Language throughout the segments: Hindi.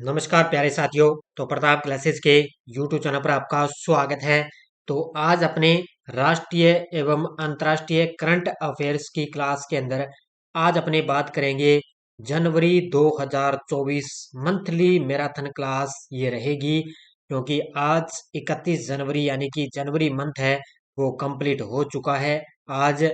नमस्कार प्यारे साथियों। तो प्रताप क्लासेस के यूट्यूब चैनल पर आपका स्वागत है। तो आज अपने राष्ट्रीय एवं अंतर्राष्ट्रीय करंट अफेयर्स की क्लास के अंदर आज अपने बात करेंगे जनवरी 2024 मंथली मैराथन क्लास ये रहेगी, क्योंकि आज 31 जनवरी यानी कि जनवरी मंथ है वो कंप्लीट हो चुका है। आज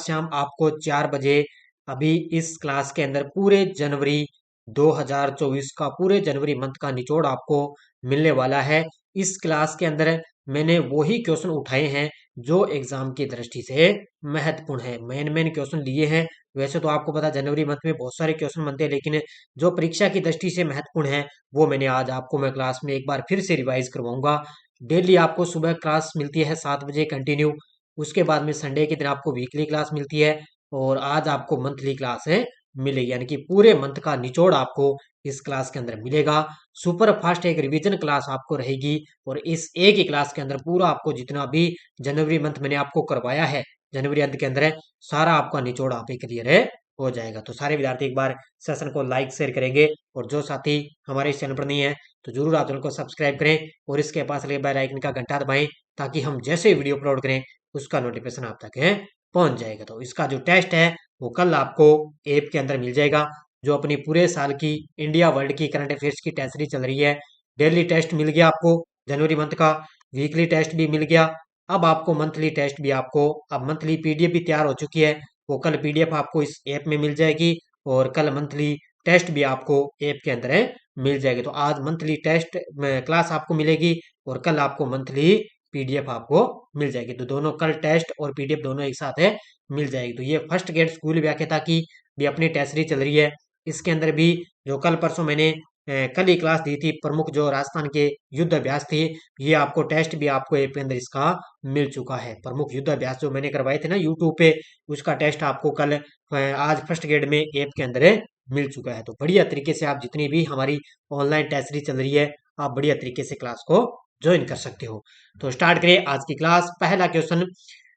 शाम आपको 4 बजे अभी इस क्लास के अंदर पूरे जनवरी 2024 का पूरे जनवरी मंथ का निचोड़ आपको मिलने वाला है। इस क्लास के अंदर मैंने वही क्वेश्चन उठाए हैं जो एग्जाम की दृष्टि से महत्वपूर्ण है। मेन क्वेश्चन लिए हैं। वैसे तो आपको पता जनवरी मंथ में बहुत सारे क्वेश्चन बनते हैं, लेकिन जो परीक्षा की दृष्टि से महत्वपूर्ण है वो मैंने आज आपको मैं क्लास में एक बार फिर से रिवाइज करवाऊंगा। डेली आपको सुबह क्लास मिलती है 7 बजे कंटिन्यू। उसके बाद में संडे के दिन आपको वीकली क्लास मिलती है और आज आपको मंथली क्लास है मिलेगी, यानी कि पूरे मंथ का निचोड़ आपको इस क्लास के अंदर मिलेगा। सुपर फास्ट एक रिवीजन क्लास आपको रहेगी और इस एक ही क्लास के अंदर पूरा आपको जितना भी जनवरी मंथ मैंने आपको करवाया है जनवरी अंत के अंदर सारा आपका निचोड़ आप ही क्लियर है हो जाएगा। तो सारे विद्यार्थी एक बार सेशन को लाइक शेयर करेंगे और जो साथी हमारे इस चैनल पर नहीं है तो जरूर आप चैनल को सब्सक्राइब करें और इसके पास लगे बेल आइकन का घंटा दबाएं, ताकि हम जैसे वीडियो अपलोड करें उसका नोटिफिकेशन आप तक है पहुंच जाएगा। तो इसका जो टेस्ट है वो कल आपको ऐप के अंदर मिल जाएगा। जो अपनी पूरे साल की इंडिया वर्ल्ड की करंट अफेयर्स की टेस्ट सीरीज चल रही है, डेली टेस्ट मिल गया आपको जनवरी मंथ का, वीकली टेस्ट भी मिल गया। अब आपको मंथली टेस्ट भी आपको अब मंथली पीडीएफ भी तैयार हो चुकी है, वो कल पीडीएफ आपको इस ऐप में मिल जाएगी और कल मंथली टेस्ट भी आपको ऐप के अंदर है मिल जाएगी। तो आज मंथली टेस्ट क्लास आपको मिलेगी और कल आपको मंथली पीडीएफ आपको मिल जाएगी। तो दोनों कल टेस्ट और पीडीएफ दोनों एक साथ है मिल जाएगी। तो ये फर्स्ट गेट स्कूल व्याख्याता की भी अपनी टेस्ट सीरीज चल रही है। इसके अंदर भी जो कल परसों मैंने कल ही क्लास दी थी, प्रमुख जो राजस्थान के युद्ध अभ्यास थे, ये आपको टेस्ट भी आपको ऐप के अंदर इसका मिल चुका है। प्रमुख युद्ध अभ्यास जो मैंने करवाए थे ना यूट्यूब पे, उसका टेस्ट आपको कल आज फर्स्ट ग्रेड में ऐप के अंदर मिल चुका है। तो बढ़िया तरीके से आप जितनी भी हमारी ऑनलाइन टेस्ट सीरीज चल रही है, आप बढ़िया तरीके से क्लास को ज्वाइन कर सकते हो। तो स्टार्ट करें आज की क्लास। पहला क्वेश्चन,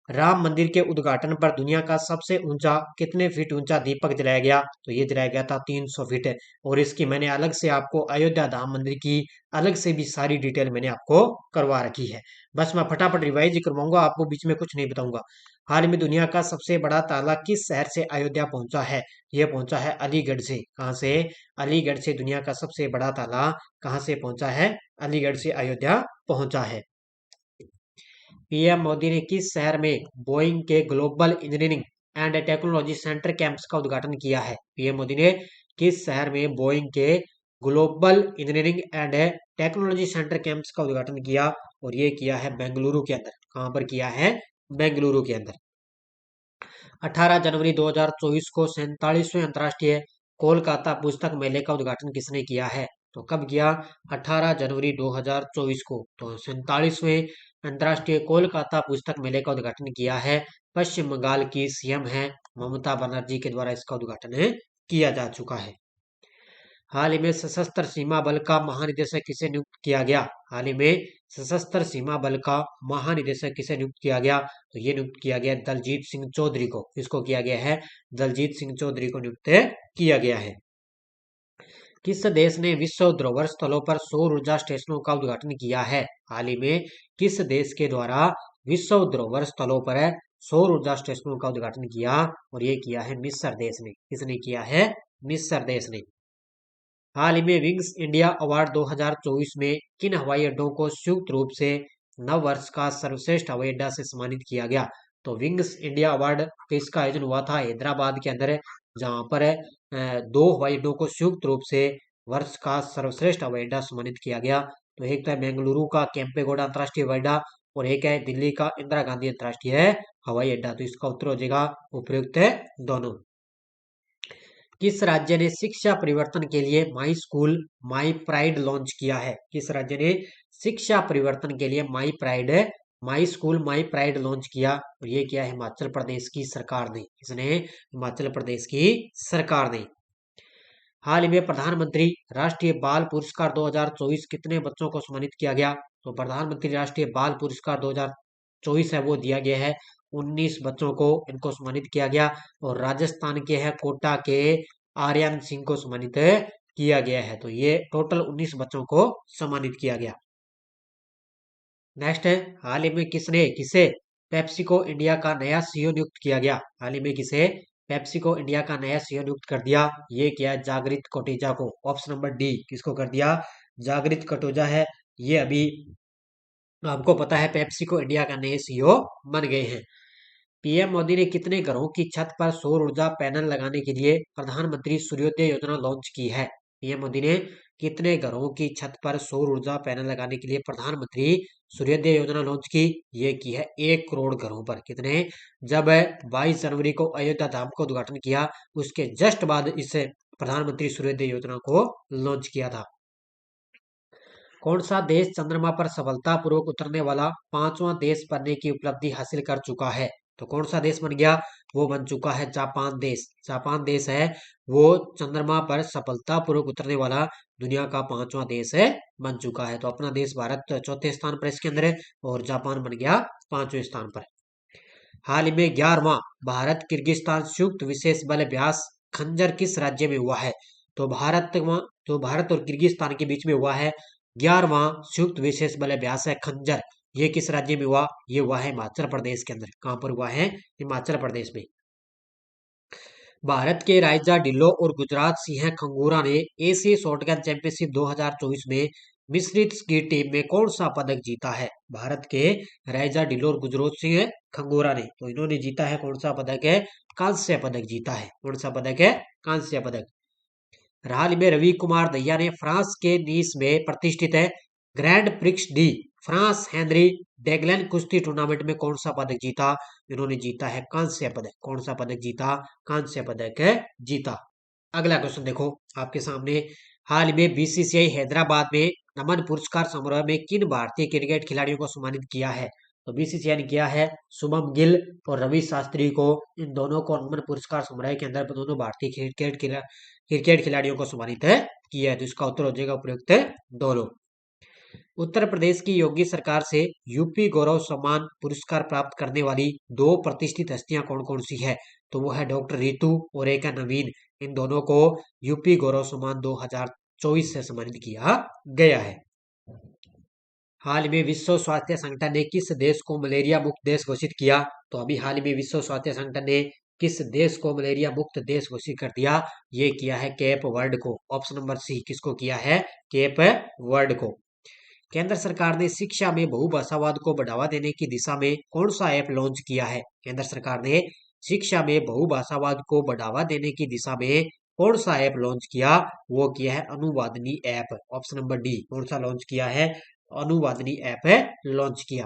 राम मंदिर के उद्घाटन पर दुनिया का सबसे ऊंचा कितने फीट ऊंचा दीपक जलाया गया? तो ये जलाया गया था 300 फीट। और इसकी मैंने अलग से आपको अयोध्या धाम मंदिर की अलग से भी सारी डिटेल मैंने आपको करवा रखी है। बस मैं फटाफट रिवाइज ही करवाऊंगा, आपको बीच में कुछ नहीं बताऊंगा। हाल में दुनिया का सबसे बड़ा ताला किस शहर से अयोध्या पहुंचा है? ये पहुंचा है अलीगढ़ से। कहाँ से? अलीगढ़ से दुनिया का सबसे बड़ा ताला कहाँ से पहुंचा है? अलीगढ़ से अयोध्या पहुंचा है। पीएम मोदी ने किस शहर में बोइंग के global engineering and technology centre campus का उद्घाटन किया है? पीएम मोदी ने किस शहर में बोइंग के global engineering and technology centre campus का उद्घाटन किया? और ये किया है बेंगलुरु के अंदर। कहां पर किया है? बेंगलुरु के अंदर। 18 जनवरी 2024 को 47वें अंतर्राष्ट्रीय कोलकाता पुस्तक मेले का उद्घाटन किसने किया है? तो कब किया? 18 जनवरी 2024 को। तो 47वें अंतर्राष्ट्रीय कोलकाता पुस्तक मेले का उद्घाटन किया है पश्चिम बंगाल की सीएम है ममता बनर्जी के द्वारा इसका उद्घाटन किया जा चुका है। हाल ही में सशस्त्र सीमा बल का महानिदेशक किसे नियुक्त किया गया? हाल ही में सशस्त्र सीमा बल का महानिदेशक किसे नियुक्त किया गया? तो ये नियुक्त किया गया दलजीत सिंह चौधरी को। किसको किया गया है? दलजीत सिंह चौधरी को नियुक्त किया गया है। किस देश ने विश्व धरोहर स्थलों पर सौर ऊर्जा स्टेशनों का उद्घाटन किया है? हाल ही में किस देश के द्वारा विश्व धरोहर स्थलों पर सौर ऊर्जा स्टेशनों का उद्घाटन किया? और ये किया है मिस्र देश ने। किसने किया है? मिस्र देश ने। हाल ही में विंग्स इंडिया अवार्ड 2024 में किन हवाई अड्डों को संयुक्त रूप से नव वर्ष का सर्वश्रेष्ठ हवाई अड्डा से सम्मानित किया गया? तो विंग्स इंडिया अवार्ड किसका आयोजन हुआ था? हैदराबाद के अंदर, जहां पर दो हवाई अड्डों को संयुक्त रूप से वर्ष का सर्वश्रेष्ठ हवाई अड्डा सम्मानित किया गया। तो एक तो है बेंगलुरु का केम्पेगौड़ा अंतर्राष्ट्रीय हवाई अड्डा और एक है दिल्ली का इंदिरा गांधी अंतर्राष्ट्रीय हवाई अड्डा। तो इसका उत्तर हो जाएगा उपयुक्त है दोनों। किस राज्य ने शिक्षा परिवर्तन के लिए my school my pride launch किया है? किस राज्य ने शिक्षा परिवर्तन के लिए my school my pride launch किया? और ये किया हिमाचल प्रदेश की सरकार ने। किसने? हिमाचल प्रदेश की सरकार ने। हाल ही में प्रधानमंत्री राष्ट्रीय बाल पुरस्कार 2024 कितने बच्चों को सम्मानित किया गया? तो प्रधानमंत्री राष्ट्रीय बाल पुरस्कार 2024 है वो दिया गया है 19 बच्चों को, इनको सम्मानित किया गया। और राजस्थान के है कोटा के आर्यन सिंह को सम्मानित किया गया है। तो ये टोटल 19 बच्चों को सम्मानित किया गया। नेक्स्ट है, हाल ही में किसे पेप्सिको इंडिया का नया सीईओ नियुक्त किया गया। हाल ही में किसे पेप्सिको इंडिया का नया सीईओ नियुक्त कर दिया। ये किया है जागृत कोटेचा को। ऑप्शन नंबर डी, किसको कर दिया, जागृत कटोजा है। ये अभी आपको पता है पेप्सिको इंडिया का नए सीईओ बन गए हैं। पीएम मोदी ने कितने घरों की छत पर सौर ऊर्जा पैनल लगाने के लिए प्रधानमंत्री सूर्योदय योजना लॉन्च की है। पीएम मोदी ने कितने घरों की छत पर सौर ऊर्जा पैनल लगाने के लिए प्रधानमंत्री सूर्योदय योजना लॉन्च की। ये की है 1 करोड़ घरों पर। कितने, जब 22 जनवरी को अयोध्या धाम का उद्घाटन किया उसके जस्ट बाद इस प्रधानमंत्री सूर्योदय योजना को लॉन्च किया था। कौन सा देश चंद्रमा पर सफलतापूर्वक उतरने वाला 5वां देश बनने की उपलब्धि हासिल कर चुका है। तो कौन सा देश बन गया, वो बन चुका है जापान देश। जापान देश है वो चंद्रमा पर सफलतापूर्वक उतरने वाला दुनिया का 5वां देश है बन चुका है। तो अपना देश भारत चौथे स्थान पर इसके अंदर है और जापान बन गया 5वें स्थान पर। हाल ही में 11वां भारत किर्गिस्तान संयुक्त विशेष बल अभ्यास खंजर किस राज्य में हुआ है। तो भारत और किर्गिस्तान के बीच में हुआ है 11वां संयुक्त विशेष बल अभ्यास है खंजर। ये किस राज्य में हुआ, ये हुआ है हिमाचल प्रदेश के अंदर। कहां पर हुआ है, हिमाचल प्रदेश में। भारत के राइजा ढिल्लो और गुजरात सिंह खंगूरा ने एशियाई शॉटगन चैंपियनशिप 2024 में मिश्रित की टीम में कौन सा पदक जीता है। भारत के राइजा ढिल्लो और गुजरात सिंह खंगूरा ने, तो इन्होंने जीता है कौन सा पदक है, कांस्य पदक जीता है। कौन सा पदक है, कांस्य पदक। हाल में रवि कुमार दहिया ने फ्रांस के नीस में प्रतिष्ठित है Grand Prix de France Henri Deglane कुश्ती टूर्नामेंट में कौन सा पदक जीता। इन्होंने जीता है कांस्य पदक। कौन सा पदक जीता, कांस्य पदक जीता। अगला क्वेश्चन देखो आपके सामने। हाल में बीसीसीआई हैदराबाद में नमन पुरस्कार समारोह में किन भारतीय क्रिकेट खिलाड़ियों को सम्मानित किया है। तो बीसीसीआई ने किया है शुभम गिल और रवि शास्त्री को। इन दोनों को नमन पुरस्कार समारोह के अंदर दोनों भारतीय क्रिकेट खिलाड़ियों को सम्मानित किया है। तो इसका उत्तर हो जाएगा उपयुक्त दोनों। उत्तर प्रदेश की योगी सरकार से यूपी गौरव सम्मान पुरस्कार प्राप्त करने वाली 2 प्रतिष्ठित हस्तियां कौन कौन सी है। तो वो है डॉक्टर रितु और एक है नवीन। इन दोनों को यूपी गौरव सम्मान 2024 से सम्मानित किया गया है। हाल में विश्व स्वास्थ्य संगठन ने किस देश को मलेरिया मुक्त देश घोषित किया। तो अभी हाल में विश्व स्वास्थ्य संगठन ने किस देश को मलेरिया मुक्त देश घोषित कर दिया। ये किया है केप वर्ड को। ऑप्शन नंबर सी, किसको किया है, केप वर्ड को। केंद्र सरकार ने शिक्षा में बहुभाषावाद को बढ़ावा देने की दिशा में कौन सा ऐप लॉन्च किया है। केंद्र सरकार ने शिक्षा में बहुभाषावाद को बढ़ावा देने की दिशा में कौन सा ऐप लॉन्च किया, वो किया है अनुवादनी ऐप। ऑप्शन नंबर डी, कौन सा लॉन्च किया है, अनुवादनी ऐप लॉन्च किया।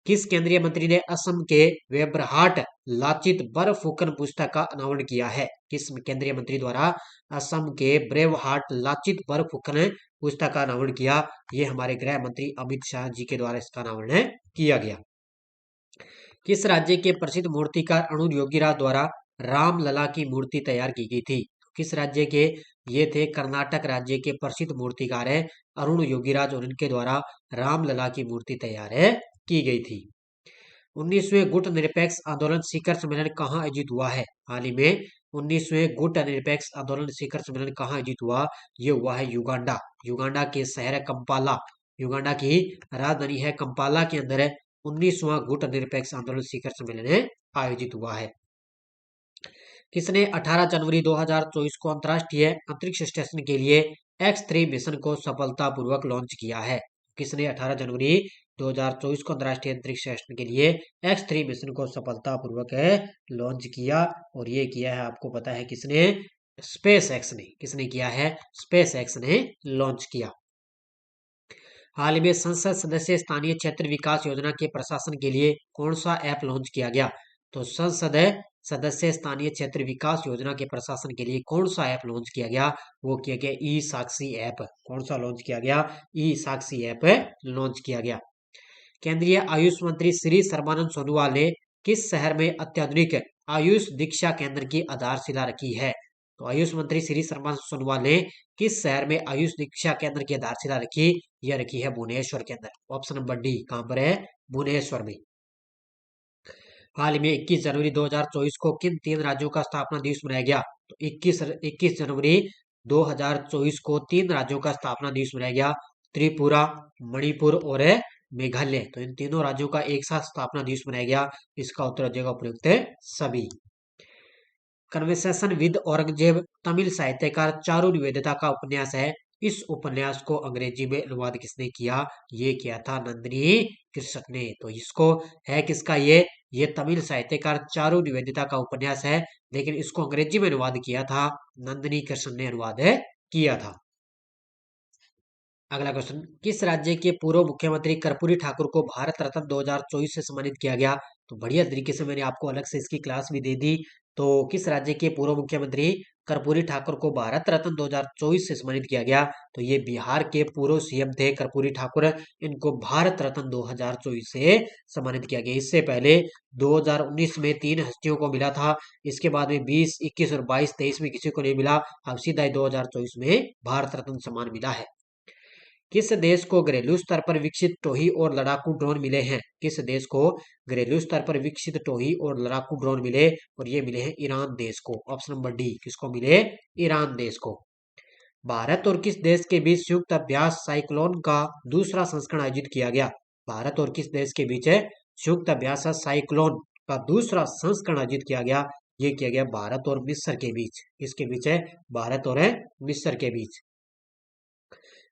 किस केंद्रीय मंत्री ने असम के वेबरहाट लाचित बर्फुकन पुस्तक का अनावरण किया है। किस केंद्रीय मंत्री द्वारा असम के ब्रेवहाट लाचित बर्फुकन पुस्तक का अनावरण किया। ये हमारे गृह मंत्री अमित शाह जी के द्वारा इसका अनावरण किया गया। किस राज्य के प्रसिद्ध मूर्तिकार अरुण योगीराज द्वारा रामलला की मूर्ति तैयार की गई थी। किस राज्य के, ये थे कर्नाटक राज्य के प्रसिद्ध मूर्तिकार है अरुण योगीराज और इनके द्वारा रामलला की मूर्ति तैयार की गई थी। 19वें गुट निरपेक्ष आंदोलन शिखर सम्मेलन कहाँ आयोजित हुआ है। हाल ही में 19वें गुट निरपेक्ष आंदोलन शिखर सम्मेलन कहाँ आयोजित हुआ, ये हुआ है युगांडा। युगांडा के शहर है कंपाला, युगांडा की राजधानी है कंपाला के अंदर 19वां गुट निरपेक्ष आंदोलन शिखर सम्मेलन आयोजित हुआ है। किसने 18 जनवरी 2024 को अंतर्राष्ट्रीय अंतरिक्ष स्टेशन के लिए X3 मिशन को सफलतापूर्वक लॉन्च किया है। किसने 18 जनवरी 2024 को अंतर्राष्ट्रीय अंतरिक्ष स्टेशन के लिए X3 मिशन को सफलतापूर्वक लॉन्च किया। और ये किया है, आपको पता है किसने, स्पेस एक्स ने। किसने किया है, स्पेस एक्स ने लॉन्च किया। हाल ही में संसद सदस्य स्थानीय क्षेत्र विकास योजना के प्रशासन के लिए कौन सा ऐप लॉन्च किया गया। तो संसद सदस्य स्थानीय क्षेत्र विकास योजना के प्रशासन के लिए कौन सा ऐप लॉन्च किया गया, वो किया गया ई साक्षी ऐप। कौन सा लॉन्च किया गया, ई साक्षी ऐप लॉन्च किया गया। केंद्रीय आयुष मंत्री श्री सर्बानंद सोनोवाल ने किस शहर में अत्याधुनिक आयुष दीक्षा केंद्र की आधारशिला रखी है। तो आयुष मंत्री श्री सर्बानंद सोनोवाल ने किस शहर में आयुष दीक्षा केंद्र की आधारशिला रखी, यह रखी है भुवनेश्वर के अंदर। ऑप्शन नंबर डी, कहां पर है, भुवनेश्वर में। हाल में 21 जनवरी 2024 को किन 3 राज्यों का स्थापना दिवस मनाया गया। तो 21 जनवरी 2024 को 3 राज्यों का स्थापना दिवस मनाया गया, त्रिपुरा, मणिपुर और मेघालय। तो इन तीनों राज्यों का एक साथ स्थापना दिवस मनाया गया। इसका उत्तर हो जाएगा उपयुक्त है सभी। कन्वर्सेशन विद औरंगजेब तमिल साहित्यकार चारू निवेदिता का उपन्यास है। इस उपन्यास को अंग्रेजी में अनुवाद किसने किया? ये किया था नंदिनी कृष्ण ने। तो इसको है किसका ये तमिल साहित्यकार चारू निवेदिता का उपन्यास है, लेकिन इसको अंग्रेजी में अनुवाद किया था नंदिनी कृष्ण ने अनुवाद किया था। अगला क्वेश्चन, किस राज्य के पूर्व मुख्यमंत्री कर्पूरी ठाकुर को भारत रत्न 2024 से सम्मानित किया गया? तो बढ़िया तरीके से मैंने आपको अलग से इसकी क्लास भी दे दी। तो किस राज्य के पूर्व मुख्यमंत्री कर्पूरी ठाकुर को भारत रत्न 2024 से सम्मानित किया गया? तो ये बिहार के पूर्व सीएम थे कर्पूरी ठाकुर। इनको भारत रत्न 2024 से सम्मानित किया गया। इससे पहले 2019 में 3 हस्तियों को मिला था। इसके बाद में 20, 21 और 22, 23 में किसी को नहीं मिला। अब सीधा 2024 में भारत रत्न सम्मान मिला है। किस देश को घरेलू स्तर पर विकसित टोही और लड़ाकू ड्रोन मिले हैं? किस देश को घरेलू स्तर पर विकसित टोही और लड़ाकू ड्रोन मिले? और ये मिले हैं ईरान देश को। ऑप्शन नंबर डी, किसको मिले? ईरान देश को। भारत और किस देश के बीच संयुक्त अभ्यास साइक्लोन का दूसरा संस्करण आयोजित किया गया? भारत और किस देश के बीच है संयुक्त अभ्यास साइक्लोन का दूसरा संस्करण आयोजित किया गया? ये किया गया भारत और मिस्र के बीच। किसके बीच है? भारत और मिस्र के बीच।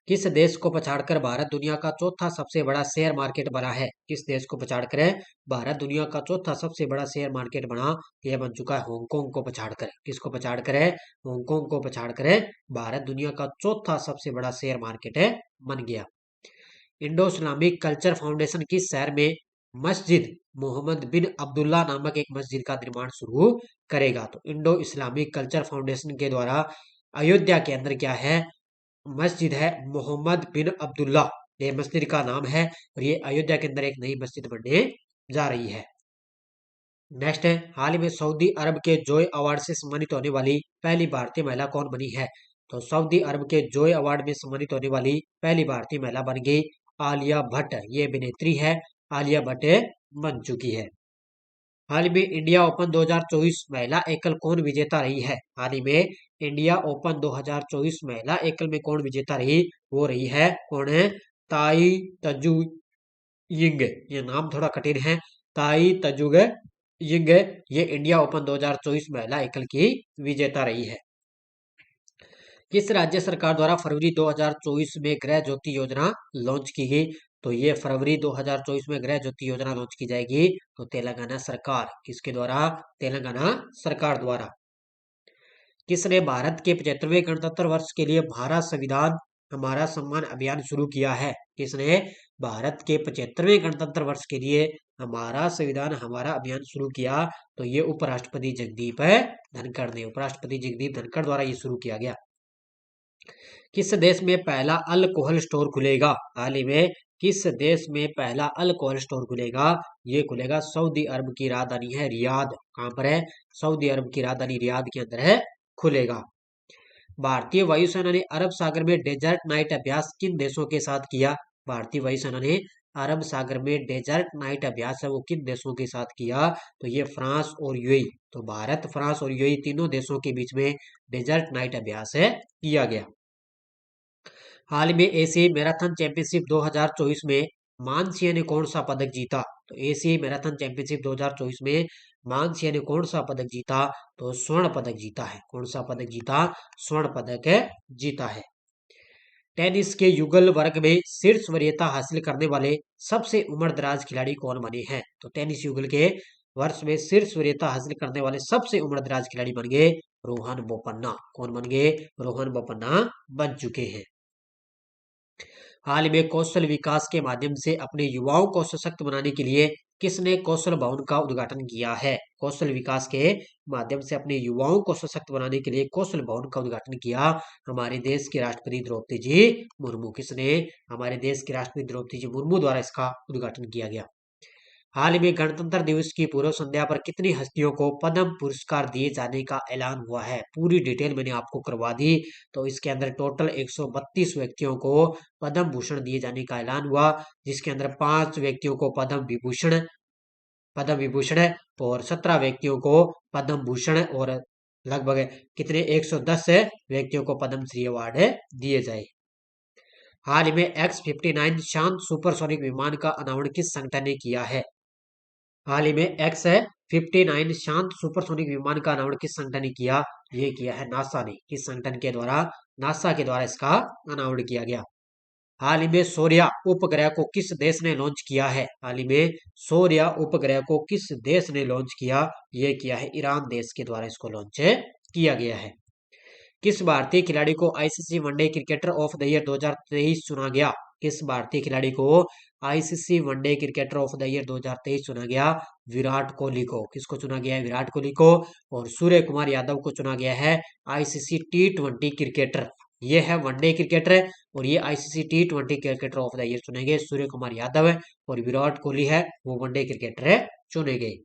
किस देश को पछाड़कर भारत दुनिया का चौथा सबसे बड़ा शेयर मार्केट बना है? किस देश को पछाड़कर भारत दुनिया का चौथा सबसे बड़ा शेयर मार्केट बना? यह बन चुका है हांगकांग को पछाड़कर। किसको पछाड़कर है? हांगकांग को पछाड़कर भारत दुनिया का चौथा सबसे बड़ा शेयर मार्केट बन गया। इंडो इस्लामिक कल्चर फाउंडेशन किस शहर में मस्जिद मोहम्मद बिन अब्दुल्ला नामक एक मस्जिद का निर्माण शुरू करेगा? तो इंडो इस्लामिक कल्चर फाउंडेशन के द्वारा अयोध्या के अंदर क्या है? मस्जिद है मोहम्मद बिन अब्दुल्ला, ये मस्जिद का नाम है। और ये अयोध्या के अंदर एक नई मस्जिद बनने जा रही है। नेक्स्ट है, हाल ही में सऊदी अरब के जॉय अवार्ड से सम्मानित होने वाली पहली भारतीय महिला कौन बनी है? तो सऊदी अरब के जॉय अवार्ड में सम्मानित होने वाली पहली भारतीय महिला बन गई आलिया भट्ट। ये अभिनेत्री है, आलिया भट्ट बन चुकी है। हाल ही में इंडिया ओपन 2024 महिला एकल कौन विजेता रही है? हाल ही में इंडिया ओपन 2024 महिला एकल में कौन विजेता रही? वो रही है कौन है? ताई तजु यिंग। ये नाम थोड़ा कठिन है, ताई तजुग यिंग। ये इंडिया ओपन 2024 महिला एकल की विजेता रही है। किस राज्य सरकार द्वारा फरवरी 2024 में गृह ज्योति योजना लॉन्च की गई? तो ये फरवरी 2024 में गृह ज्योति योजना लॉन्च की जाएगी। तो तेलंगाना सरकार। किसके द्वारा? तेलंगाना सरकार द्वारा। किसने भारत के 75वें गणतंत्र वर्ष के लिए भारत संविधान हमारा सम्मान अभियान शुरू किया है? किसने भारत के 75वें गणतंत्र वर्ष के लिए हमारा संविधान हमारा अभियान शुरू किया? तो ये उपराष्ट्रपति जगदीप धनखड़ ने, उपराष्ट्रपति जगदीप धनखड़ द्वारा ये शुरू किया गया। किस देश में पहला अल्कोहल स्टोर खुलेगा? हाल ही में किस देश में पहला अल्कोहल स्टोर खुलेगा? ये खुलेगा सऊदी अरब की राजधानी है रियाद। कहां पर है? सऊदी अरब की राजधानी रियाद के अंदर है, खुलेगा। भारतीय वायुसेना ने अरब सागर में डेजर्ट नाइट अभ्यास किन देशों के साथ किया? भारतीय वायुसेना ने अरब सागर में डेजर्ट नाइट अभ्यास है वो किन देशों के साथ किया? तो ये फ्रांस और यूएई। तो भारत, फ्रांस और यूएई तीनों देशों के बीच में डेजर्ट नाइट अभ्यास है किया गया। हाल ही में एशियाई मैराथन चैंपियनशिप 2024 में मानसिया ने कौन सा पदक जीता? तो एशियाई मैराथन चैंपियनशिप 2024 में मानसिया ने कौन सा पदक जीता? तो स्वर्ण पदक जीता है। कौन सा पदक जीता? स्वर्ण पदक जीता है। टेनिस के युगल वर्ग में शीर्ष वरीयता हासिल करने वाले सबसे उम्रदराज खिलाड़ी कौन बने हैं? तो टेनिस युगल के वर्ष में शीर्ष वरीयता हासिल करने वाले सबसे उम्रदराज खिलाड़ी बन गए रोहन बोपन्ना। कौन बन गए? रोहन बोपन्ना बन चुके हैं। हाल ही में कौशल विकास के माध्यम से अपने युवाओं को सशक्त बनाने के लिए किसने कौशल भवन का उद्घाटन किया है? कौशल विकास के माध्यम से अपने युवाओं को सशक्त बनाने के लिए कौशल भवन का उद्घाटन किया हमारे देश के राष्ट्रपति द्रौपदी जी मुर्मू। किसने? हमारे देश के राष्ट्रपति द्रौपदी जी मुर्मू द्वारा इसका उद्घाटन किया गया। हाल ही में गणतंत्र दिवस की पूर्व संध्या पर कितनी हस्तियों को पद्म पुरस्कार दिए जाने का ऐलान हुआ है? पूरी डिटेल मैंने आपको करवा दी। तो इसके अंदर टोटल 132 व्यक्तियों को पद्म भूषण दिए जाने का ऐलान हुआ, जिसके अंदर 5 व्यक्तियों को पद्म विभूषण और 17 व्यक्तियों को पद्म भूषण और लगभग कितने 110 व्यक्तियों को पद्मश्री अवार्ड दिए जाए। हाल ही में X-59 शांत सुपरसोनिक विमान का अनावरण किस संगठन ने किया है? हाल ही में X-59 शांत सुपरसोनिक विमान का अनावरण किस संगठन ने किया? ये किया है नासा ने। किस संगठन के द्वारा? नासा के द्वारा इसका अनावरण किया गया। हाल ही में सौर्या उपग्रह को किस देश ने लॉन्च किया है? हाल ही में सौर्या उपग्रह को किस देश ने लॉन्च किया? ये किया है ईरान देश के द्वारा इसको लॉन्च किया गया है। किस भारतीय खिलाड़ी को ICC one day cricketer of the year 2023 चुना गया? किस भारतीय खिलाड़ी को ICC one day cricketer of the year 2023 चुना गया? विराट कोहली को। किसको चुना गया है? विराट कोहली को। और सूर्य कुमार यादव को चुना गया है आईसीसी T20 क्रिकेटर। ये है वनडे क्रिकेटर और ये ICC T20 cricketer of the year चुने गए सूर्य कुमार यादव और विराट कोहली है वो वनडे क्रिकेटर चुने गए।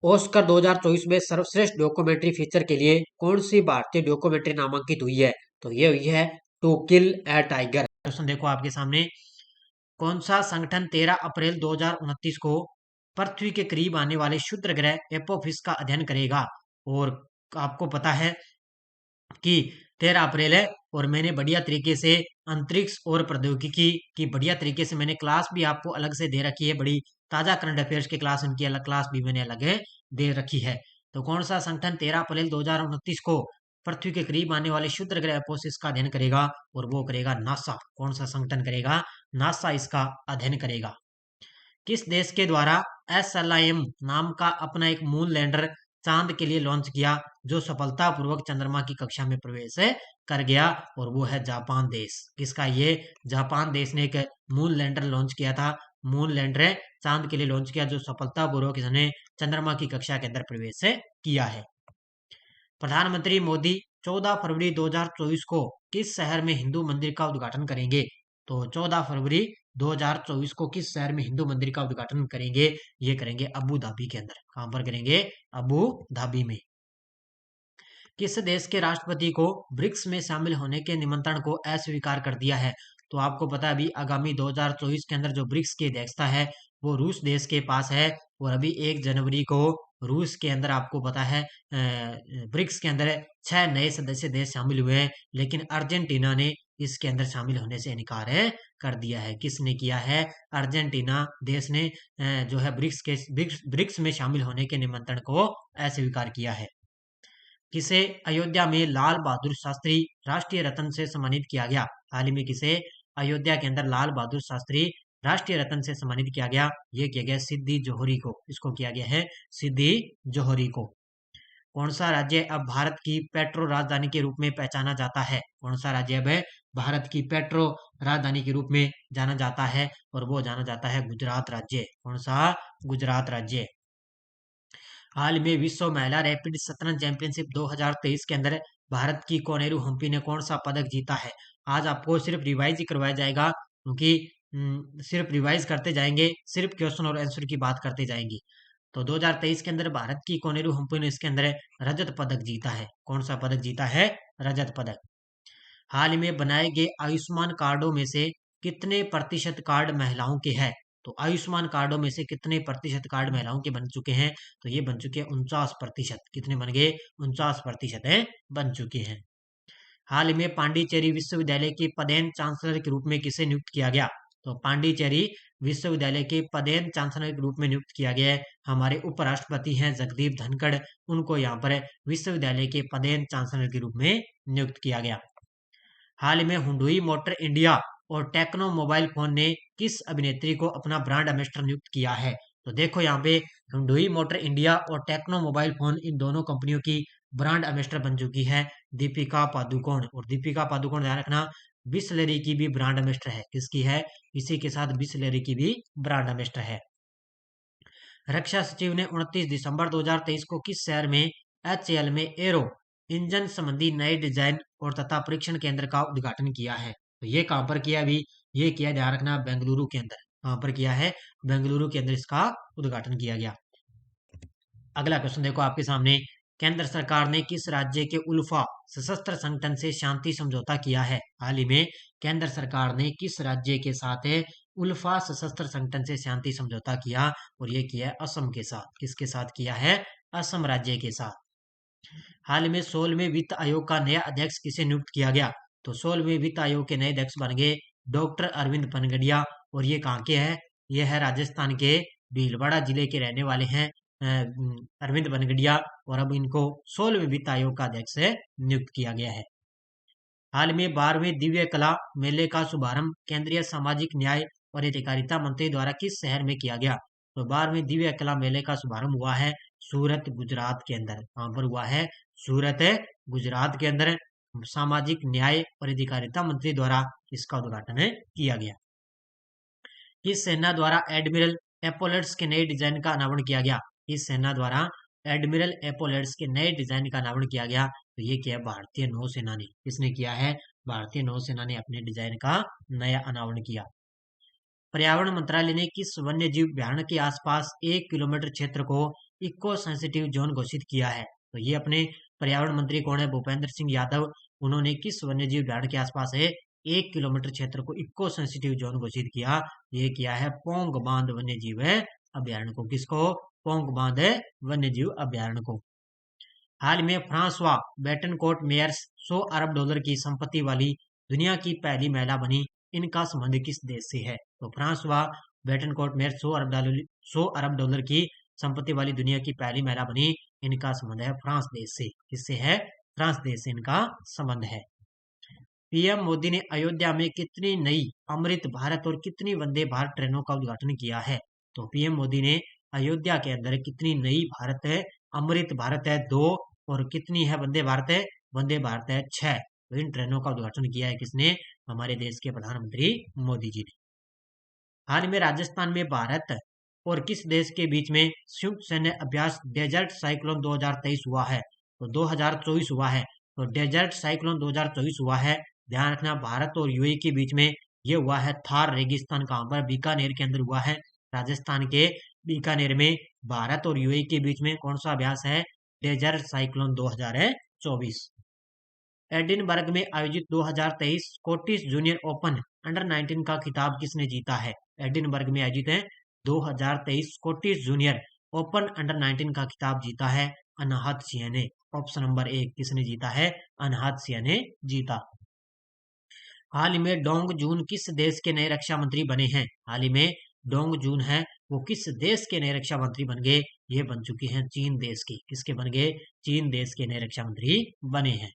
ऑस्कर 2024 में सर्वश्रेष्ठ डॉक्यूमेंट्री फीचर के लिए कौन सी भारतीय डॉक्यूमेंट्री नामांकित हुई है? तो ये हुई है टू किल ए टाइगर। क्वेश्चन देखो आपके सामने, कौन सा संगठन 13 अप्रैल 2029 को पृथ्वी के करीब आने वाले क्षुद्र ग्रह एपोफिस का अध्ययन करेगा? और आपको पता है कि 13 अप्रैल है और मैंने बढ़िया तरीके से अंतरिक्ष और प्रौद्योगिकी की बढ़िया तरीके से मैंने क्लास भी आपको अलग से दे रखी है। बड़ी ताजा करंट अफेयर्स की क्लास, उनकी अलग क्लास भी मैंने अलग दे रखी है। तो कौन सा संगठन 13 अप्रैल 2029 को पृथ्वी के करीब आने वाले क्षुद्र ग्रह एपोफिस का अध्ययन करेगा? और वो करेगा नासा। कौन सा संगठन करेगा? नासा इसका अध्ययन करेगा। किस देश के द्वारा SLIM नाम का अपना एक मून लैंडर चांद के लिए लॉन्च किया, जो सफलतापूर्वक चंद्रमा की कक्षा में प्रवेश कर गया? और वो है जापान देश। किसका? ये जापान देश ने एक मून लैंडर लॉन्च किया था। मून लैंडर चांद के लिए लॉन्च किया, जो सफलतापूर्वक इसने चंद्रमा की कक्षा के अंदर प्रवेश किया है। प्रधानमंत्री मोदी 14 फरवरी 2024 को किस शहर में हिंदू मंदिर का उद्घाटन करेंगे? तो 14 फरवरी 2024 को किस शहर में हिंदू मंदिर का उद्घाटन करेंगे? ये करेंगे अबू धाबी के अंदर। कहां पर करेंगे? अबू धाबी में। किस देश के राष्ट्रपति को ब्रिक्स में शामिल होने के निमंत्रण को अस्वीकार कर दिया है? तो आपको पता है अभी आगामी 2024 के अंदर जो ब्रिक्स की अध्यक्षता है वो रूस देश के पास है। और अभी 1 जनवरी को रूस के अंदर आपको पता है ब्रिक्स के अंदर 6 नए सदस्य देश शामिल हुए हैं, लेकिन अर्जेंटीना ने इसके अंदर शामिल होने से इनकार कर दिया है। किसने किया है? अर्जेंटीना देश ने जो है ब्रिक्स में शामिल होने के निमंत्रण को अस्वीकार किया है। किसे अयोध्या में लाल बहादुर शास्त्री राष्ट्रीय रत्न से सम्मानित किया गया? हाल ही में किसे अयोध्या के अंदर लाल बहादुर शास्त्री राष्ट्रीय रत्न से सम्मानित किया गया? ये किया गया सिद्दी जोहरी को। इसको किया गया है सिद्दी जोहरी को। कौन सा राज्य अब भारत की पेट्रो राजधानी के रूप में पहचाना जाता है? कौन सा राज्य अब भारत की पेट्रो राजधानी के रूप में जाना जाता है? और वो जाना जाता है गुजरात राज्य। कौन सा? गुजरात राज्य। हाल में विश्व महिला रैपिड शतरंज चैंपियनशिप 2023 के अंदर भारत की कोनेरू हम्पी ने कौन सा पदक जीता है? आज आपको सिर्फ रिवाइज ही करवाया जाएगा, क्योंकि सिर्फ रिवाइज करते जाएंगे, सिर्फ क्वेश्चन और आंसर की बात करते जाएंगे। तो 2023 के अंदर भारत की कोनेरू हम्पी ने इसके अंदर रजत पदक जीता है। कौन सा पदक जीता है? रजत पदक। हाल ही में बनाए गए आयुष्मान कार्डों में से कितने प्रतिशत कार्ड महिलाओं के हैं? तो आयुष्मान कार्डों में से कितने प्रतिशत कार्ड महिलाओं के बन चुके हैं? तो ये बन चुके हैं 49%। कितने बन गए? 49% है बन चुके हैं। हाल ही में पांडिचेरी विश्वविद्यालय के पदेन चांसलर के रूप में किसे नियुक्त किया गया? तो पांडिचेरी विश्वविद्यालय के पदेन चांसलर के रूप में नियुक्त किया गया है हमारे उपराष्ट्रपति हैं जगदीप धनखड़। उनको यहाँ पर विश्वविद्यालय के पदेन चांसलर के रूप में नियुक्त किया गया। हाल में हुंडई मोटर इंडिया और टेक्नो मोबाइल फोन ने किस अभिनेत्री को अपना ब्रांड एम्बेसडर नियुक्त किया है? तो देखो यहाँ पे हुंडई मोटर इंडिया और टेक्नो मोबाइल फोन, इन दोनों कंपनियों की ब्रांड एम्बेसडर बन चुकी है दीपिका पादुकोण। और दीपिका पादुकोण ध्यान रखना बिसलेरी की भी ब्रांड एम्बेसडर है। किसकी है? इसी के साथ बिसलेरी की भी ब्रांड एम्बेसडर है। रक्षा सचिव ने 29 दिसंबर 2023 को किस शहर में HAL में एरो इंजन संबंधी नए डिजाइन और तथा परीक्षण केंद्र का उद्घाटन किया है? तो ये कहां पर किया? अभी ये किया, ध्यान रखना, बेंगलुरु के अंदर। कहां पर किया है? बेंगलुरु के अंदर इसका उद्घाटन किया गया। अगला क्वेश्चन देखो आपके सामने, केंद्र सरकार ने किस राज्य के उल्फा सशस्त्र संगठन से शांति समझौता किया है? हाल ही में केंद्र सरकार ने किस राज्य के साथ उल्फा सशस्त्र संगठन से शांति समझौता किया? और ये किया है असम के साथ। किसके साथ किया है? असम राज्य के साथ। हाल में 16वें वित्त आयोग का नया अध्यक्ष किसे नियुक्त किया गया? तो 16वें वित्त आयोग के नए अध्यक्ष बन गए डॉक्टर अरविंद पनगड़िया। और ये कहाँ के हैं? ये है राजस्थान के भीलवाड़ा जिले के रहने वाले हैं अरविंद पनगड़िया। और अब इनको 16वें वित्त आयोग का अध्यक्ष नियुक्त किया गया है। हाल में 12वें दिव्य कला मेले का शुभारंभ केंद्रीय सामाजिक न्याय और अधिकारिता मंत्री द्वारा किस शहर में किया गया? तो 12वें दिव्य कला मेले का शुभारंभ हुआ है सूरत गुजरात के अंदर। कहाँ पर हुआ है? सूरत गुजरात के अंदर सामाजिक न्याय और अधिकारिता मंत्री द्वारा इसका उद्घाटन किया गया। किस सेना द्वारा एडमिरल एपोलेट्स के नए डिजाइन का अनावरण किया गया? इस सेना द्वारा एडमिरल एपोलेट्स के नए डिजाइन का अनावरण किया गया। तो ये क्या है? भारतीय नौसेना ने। किसने किया है? भारतीय नौसेना ने अपने डिजाइन का नया अनावरण किया। पर्यावरण मंत्रालय ने किस वन्य जीव अभयारण्य के आसपास 1 किलोमीटर क्षेत्र को इको सेंसिटिव जोन घोषित किया है? तो ये अपने पर्यावरण मंत्री कौन है? भूपेंद्र सिंह यादव। उन्होंने किस वन्य जीव अभयारण्य के आसपास 1 किलोमीटर क्षेत्र को इको सेंसिटिव जोन घोषित किया? ये किया है पोंग बांध वन्य जीव अभयारण्य को। किसको? पोंग बांध वन्य जीव अभयारण्य को। हाल में फ्रांसवा बेटनकोट मेयर्स 100 अरब डॉलर की संपत्ति वाली दुनिया की पहली महिला बनी। इनका संबंध किस देश से है? तो फ्रांसवा बेटनकोट मेयर्स 100 अरब डॉलर की संपत्ति वाली दुनिया की पहली महिला बनी। इनका संबंध है फ्रांस देश से। किससे है? फ्रांस देश से इनका संबंध है। पीएम मोदी ने अयोध्या में कितनी नई अमृत भारत और कितनी वंदे भारत ट्रेनों का उद्घाटन किया है? तो पीएम मोदी ने अयोध्या के अंदर कितनी नई भारत है? अमृत भारत है 2, और कितनी है वंदे भारत है? वंदे भारत है 6। तो इन ट्रेनों का उद्घाटन किया है किसने? हमारे देश के प्रधानमंत्री मोदी जी ने। हाल में राजस्थान में भारत और किस देश के बीच में संयुक्त सैन्य अभ्यास डेजर्ट साइक्लोन 2023 हुआ है? तो 2024 हुआ है। तो डेजर्ट साइक्लोन 2024 हुआ है। ध्यान रखना, भारत और यूएई के बीच में ये हुआ है थार रेगिस्तान। कहाँ पर? बीकानेर के अंदर हुआ है। राजस्थान के बीकानेर में भारत और यूएई के बीच में कौन सा अभ्यास है? Desert cyclone 2024। एडिनबर्ग में आयोजित 2023 स्कॉटिश जूनियर ओपन अंडर 19 का खिताब किसने जीता है? एडिनबर्ग में आयोजित है 2023 स्कॉटिश जूनियर ओपन अंडर 19 का खिताब जीता है अनाहत सिंह ने। ऑप्शन नंबर 1 किसने जीता है? अनाहत सिंह ने जीता। हाल ही में डोंग जून किस देश के नए रक्षा मंत्री बने हैं? हाल ही में डोंग जून है वो किस देश के नए रक्षा मंत्री बन गए? ये बन चुके हैं चीन देश के। किसके बन गए? चीन देश के नए रक्षा मंत्री बने हैं।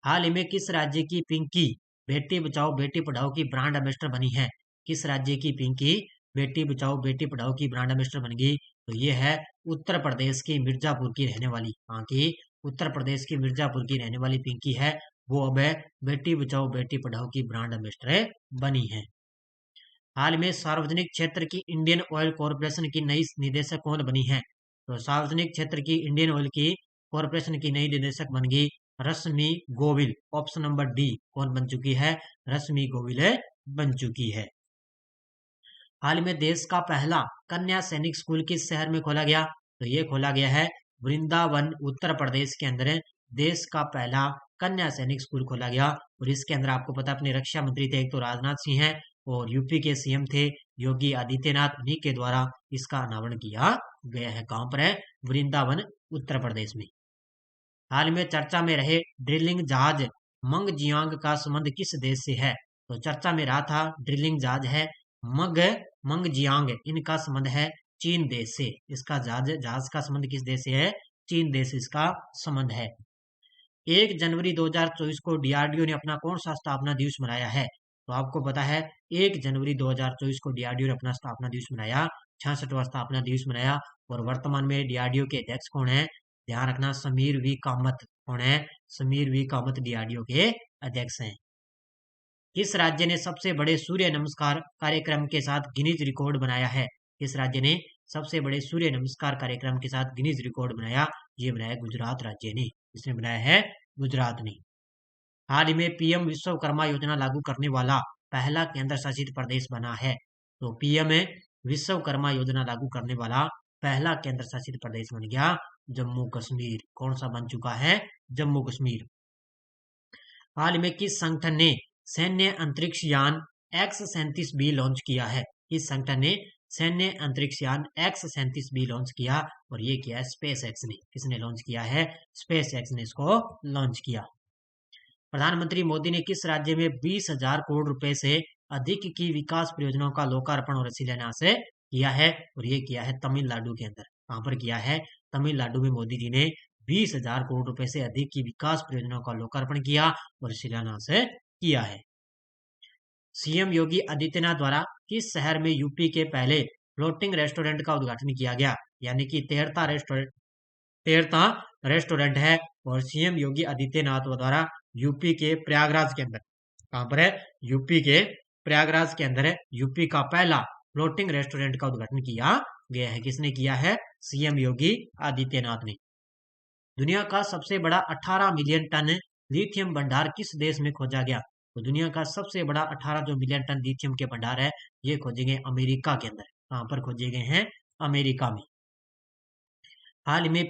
हाल ही में किस राज्य की पिंकी बेटी बचाओ बेटी पढ़ाओ की ब्रांड एम्बेसडर बनी है? किस राज्य की पिंकी बेटी बचाओ बेटी पढ़ाओ की ब्रांड एम्बेसडर बन गई? तो ये है उत्तर प्रदेश की मिर्जापुर की रहने वाली। हाँ की उत्तर प्रदेश की मिर्जापुर की रहने वाली पिंकी है वो अब है बेटी बचाओ बेटी पढ़ाओ की ब्रांड एम्बेसडर बनी है। हाल में सार्वजनिक क्षेत्र की इंडियन ऑयल कॉरपोरेशन की नई निदेशक कौन बनी है? तो सार्वजनिक क्षेत्र की इंडियन ऑयल की कॉरपोरेशन की नई निदेशक बन गई रश्मि गोविल। ऑप्शन नंबर डी कौन बन चुकी है? रश्मि गोविल बन चुकी है। हाल में देश का पहला कन्या सैनिक स्कूल किस शहर में खोला गया? तो ये खोला गया है वृंदावन उत्तर प्रदेश के अंदर। देश का पहला कन्या सैनिक स्कूल खोला गया। और इसके अंदर आपको पता अपने रक्षा मंत्री थे एक तो राजनाथ सिंह है और यूपी के सीएम थे योगी आदित्यनाथ। उन्हीं के द्वारा इसका अनावरण किया गया है। कहां पर है? वृंदावन उत्तर प्रदेश में। हाल में चर्चा में रहे ड्रिलिंग जहाज मंगजियांग का संबंध किस देश से है? तो चर्चा में रहा था ड्रिलिंग जहाज है मंगजियांग। इनका संबंध है चीन देश से। इसका जहाज का संबंध किस देश से है? चीन देश से इसका संबंध है। 1 जनवरी 2024 को डीआरडीओ ने अपना कौन सा स्थापना दिवस मनाया है? तो आपको पता है 1 जनवरी 2024 को डीआरडीओ ने अपना स्थापना दिवस मनाया, 66वां स्थापना दिवस मनाया। और वर्तमान में डीआरडीओ के अध्यक्ष कौन है? ध्यान रखना, समीर वी कामत। कौन है? समीर वी कामत डीआरडीओ के अध्यक्ष हैं। किस राज्य ने सबसे बड़े सूर्य नमस्कार कार्यक्रम के साथ गिनीज रिकॉर्ड बनाया है? किस राज्य ने सबसे बड़े सूर्य नमस्कार कार्यक्रम के साथ गिनीज रिकॉर्ड बनाया? ये बनाया गुजरात राज्य ने। इसने बनाया है गुजरात ने। हाल ही में पीएम विश्वकर्मा योजना लागू करने वाला पहला केंद्र शासित प्रदेश बना है। तो पीएम विश्वकर्मा योजना लागू करने वाला पहला केंद्र शासित प्रदेश बन गया जम्मू कश्मीर। कौन सा बन चुका है? जम्मू कश्मीर। हाल में किस संगठन ने सैन्य अंतरिक्ष यान X-37B लॉन्च किया है? किस संगठन ने सैन्य अंतरिक्ष यान X-37B लॉन्च किया और ये किया स्पेस एक्स ने। किसने लॉन्च किया है? स्पेस एक्स ने इसको लॉन्च किया। प्रधानमंत्री मोदी ने किस राज्य में 20,000 करोड़ रुपए से अधिक की विकास परियोजनाओं का लोकार्पण और शिलान्यास किया है? और ये किया है तमिलनाडु के अंदर। कहां पर किया है? तमिलनाडु में मोदी जी ने 20,000 करोड़ रुपए से अधिक की विकास परियोजनाओं का लोकार्पण किया और शिलान्यास किया है। सीएम योगी आदित्यनाथ द्वारा किस शहर में यूपी के पहले फ्लोटिंग रेस्टोरेंट का उद्घाटन किया गया? यानी कि तेरता रेस्टोरेंट है और सीएम योगी आदित्यनाथ द्वारा यूपी के प्रयागराज के अंदर, कहां पर है? यूपी के प्रयागराज के अंदर है यूपी का पहला फ्लोटिंग रेस्टोरेंट का उद्घाटन किया गया है। किसने किया है? सीएम योगी आदित्यनाथ ने। दुनिया का सबसे बड़ा 18 मिलियन टन लिथियम भंडार किस देश में खोजा गया? तो दुनिया का सबसे बड़ा 18 जो मिलियन टन लिथियम के भंडार है ये खोजे गए अमेरिका के अंदर। कहां पर खोजे गए हैं? अमेरिका में। हाल में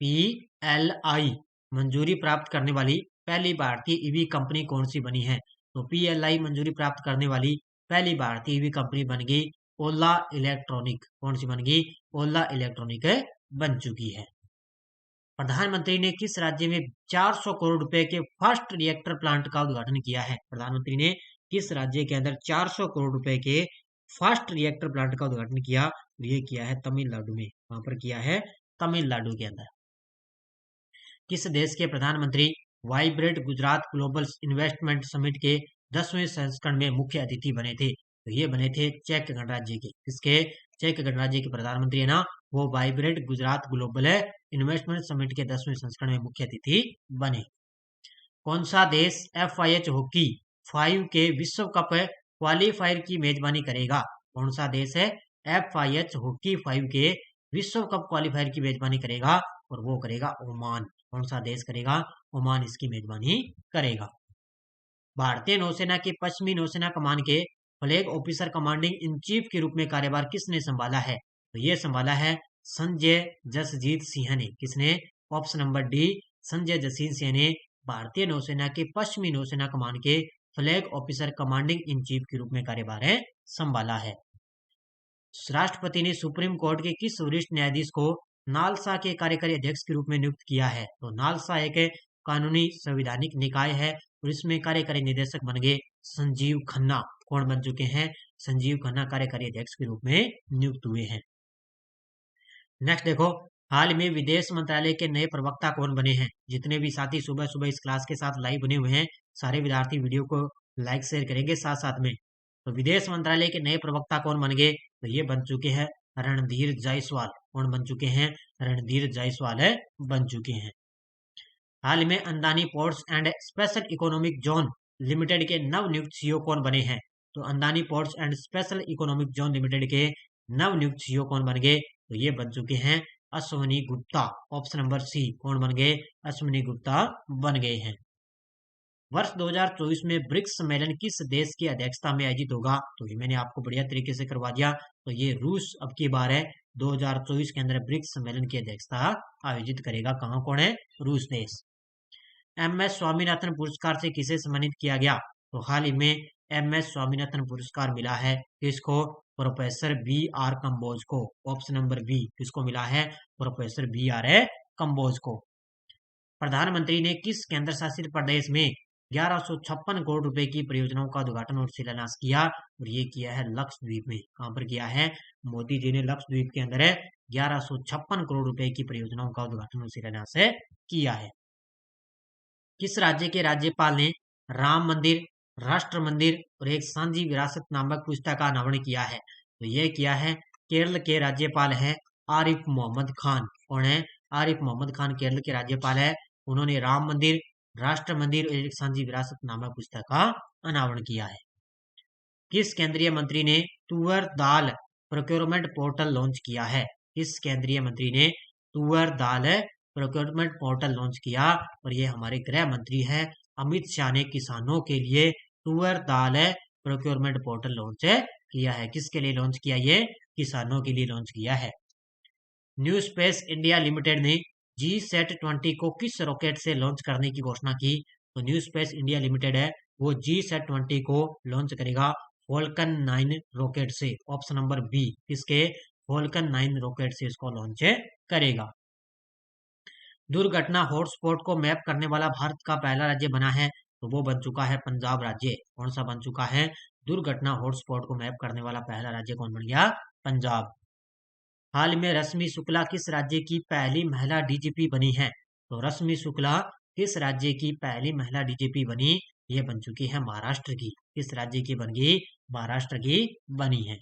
पीएलआई मंजूरी प्राप्त करने वाली पहली भारतीय ईवी कंपनी कौन सी बनी है? तो पीएलआई मंजूरी प्राप्त करने वाली पहली भारतीय ईवी कंपनी बन गई ओला इलेक्ट्रॉनिक। कौन सी बन गई? ओला इलेक्ट्रॉनिक बन चुकी है। प्रधानमंत्री ने किस राज्य में 400 करोड़ रुपए के फर्स्ट रिएक्टर प्लांट का उद्घाटन किया है? प्रधानमंत्री ने किस राज्य के अंदर 400 करोड़ रुपए के फर्स्ट रिएक्टर प्लांट का उद्घाटन किया? ये किया है तमिलनाडु में। वहां पर किया है तमिलनाडु के अंदर। किस देश के प्रधानमंत्री vibrant Gujarat global investment summit के 10वें संस्करण में मुख्य अतिथि बने थे? तो ये बने थे चेक गणराज्य के। किसके? चेक गणराज्य के प्रधानमंत्री है ना, वो vibrant Gujarat global investment summit के 10वें संस्करण में मुख्य अतिथि बने। कौन सा देश FIH हॉकी 5 के विश्व कप क्वालिफायर की मेजबानी करेगा? कौन सा देश है FIH हॉकी 5 के विश्व कप क्वालिफायर की मेजबानी करेगा? और वो करेगा ओमान। कौन सा देश करेगा? ओमान इसकी मेजबानी करेगा। भारतीय नौसेना की पश्चिमी नौसेना कमान के flag officer commanding in chief के रूप में कार्यभार किसने संभाला है? तो ये संभाला है संजय जसजीत सिंह ने। किसने? Option number D, Sanjay Jasjit Singh ने भारतीय नौसेना के पश्चिमी नौसेना कमान के flag officer commanding in chief के रूप में कार्यभार संभाला है। राष्ट्रपति ने सुप्रीम कोर्ट के किस वरिष्ठ न्यायाधीश को नालसा के कार्यकारी अध्यक्ष के रूप में नियुक्त किया है? तो नालसा एक कानूनी संवैधानिक निकाय है और इसमें कार्यकारी निदेशक बन गए संजीव खन्ना। कौन बन चुके हैं? संजीव खन्ना कार्यकारी अध्यक्ष के रूप में नियुक्त हुए हैं। नेक्स्ट देखो, हाल में विदेश मंत्रालय के नए प्रवक्ता कौन बने हैं? जितने भी साथी सुबह सुबह इस क्लास के साथ लाइव बने हुए हैं सारे विद्यार्थी वीडियो को लाइक शेयर करेंगे साथ साथ में। तो विदेश मंत्रालय के नए प्रवक्ता कौन बन गए? तो ये बन चुके हैं रणधीर जायसवाल। कौन बन चुके हैं? रणधीर जायसवाल बन चुके हैं। हाल में Adani Ports and Special Economic Zone Limited के नवनियुक्त सीईओ कौन बने हैं? तो Adani Ports and Special Economic Zone Limited के नवनियुक्त सीईओ कौन बन गए? तो ये बन चुके हैं Ashwini Gupta. Option number C. कौन बन गए? अश्विनी गुप्ता बन गए हैं। वर्ष 2024 में ब्रिक्स सम्मेलन किस देश की अध्यक्षता में आयोजित होगा? तो ये मैंने आपको बढ़िया तरीके से करवा दिया। तो ये रूस अब की बार है 2024 के अंदर ब्रिक्स सम्मेलन की अध्यक्षता आयोजित करेगा। कहाँ? कौन है? रूस देश। MS स्वामीनाथन पुरस्कार से किसे सम्मानित किया गया? तो हाल ही में MS स्वामीनाथन पुरस्कार मिला है किसको? प्रोफेसर BR कंबोज को। Option number B. किसको मिला है? प्रोफेसर BR कंबोज को। प्रधानमंत्री ने किस केंद्र शासित प्रदेश में 1156 करोड़ रुपए की परियोजनाओं का उद्घाटन और शिलान्यास किया? और ये किया है लक्षद्वीप में। कहां पर किया है? मोदी जी ने लक्षद्वीप के अंदर 1156 करोड़ रुपए की परियोजनाओं का उद्घाटन और शिलान्यास किया है। किस राज्य के राज्यपाल ने राम मंदिर, राष्ट्र मंदिर और एक सांझी विरासत नामक पुस्तक का अनावरण किया है? तो यह किया है केरल के राज्यपाल है आरिफ मोहम्मद खान। कौन है? आरिफ मोहम्मद खान केरल के राज्यपाल है। उन्होंने राम मंदिर, राष्ट्र मंदिर और एक सांझी विरासत नामक पुस्तक का अनावरण किया है। किस केंद्रीय मंत्री ने तुअर दाल प्रोक्योरमेंट पोर्टल लॉन्च किया है? किस केंद्रीय मंत्री ने तुअर दाल प्रोक्योरमेंट पोर्टल लॉन्च किया? और ये हमारे गृह मंत्री हैं अमित शाह ने किसानों के लिए तुअर दाल प्रोक्योरमेंट पोर्टल लॉन्च किया है। किसके लिए लॉन्च किया? ये किसानों के लिए लॉन्च किया है। न्यू स्पेस इंडिया लिमिटेड ने GSAT-20 को किस रॉकेट से लॉन्च करने की घोषणा की? तो न्यू स्पेस इंडिया लिमिटेड है वो GSAT-20 को लॉन्च करेगा फॉल्कन 9 रॉकेट से। ऑप्शन नंबर बी, इसके फॉल्कन 9 रॉकेट से इसको लॉन्च करेगा। दुर्घटना हॉटस्पॉट को मैप करने वाला भारत का पहला राज्य बना है, तो वो बन चुका है पंजाब राज्य। कौन सा बन चुका है? दुर्घटना हॉटस्पॉट को मैप करने वाला पहला राज्य कौन बन गया? पंजाब। हाल में रश्मि शुक्ला किस राज्य की पहली महिला डीजीपी बनी है? तो रश्मि शुक्ला किस राज्य की पहली महिला डीजीपी बनी? ये बन चुकी है महाराष्ट्र की। किस राज्य की बन गई? महाराष्ट्र की बनी है।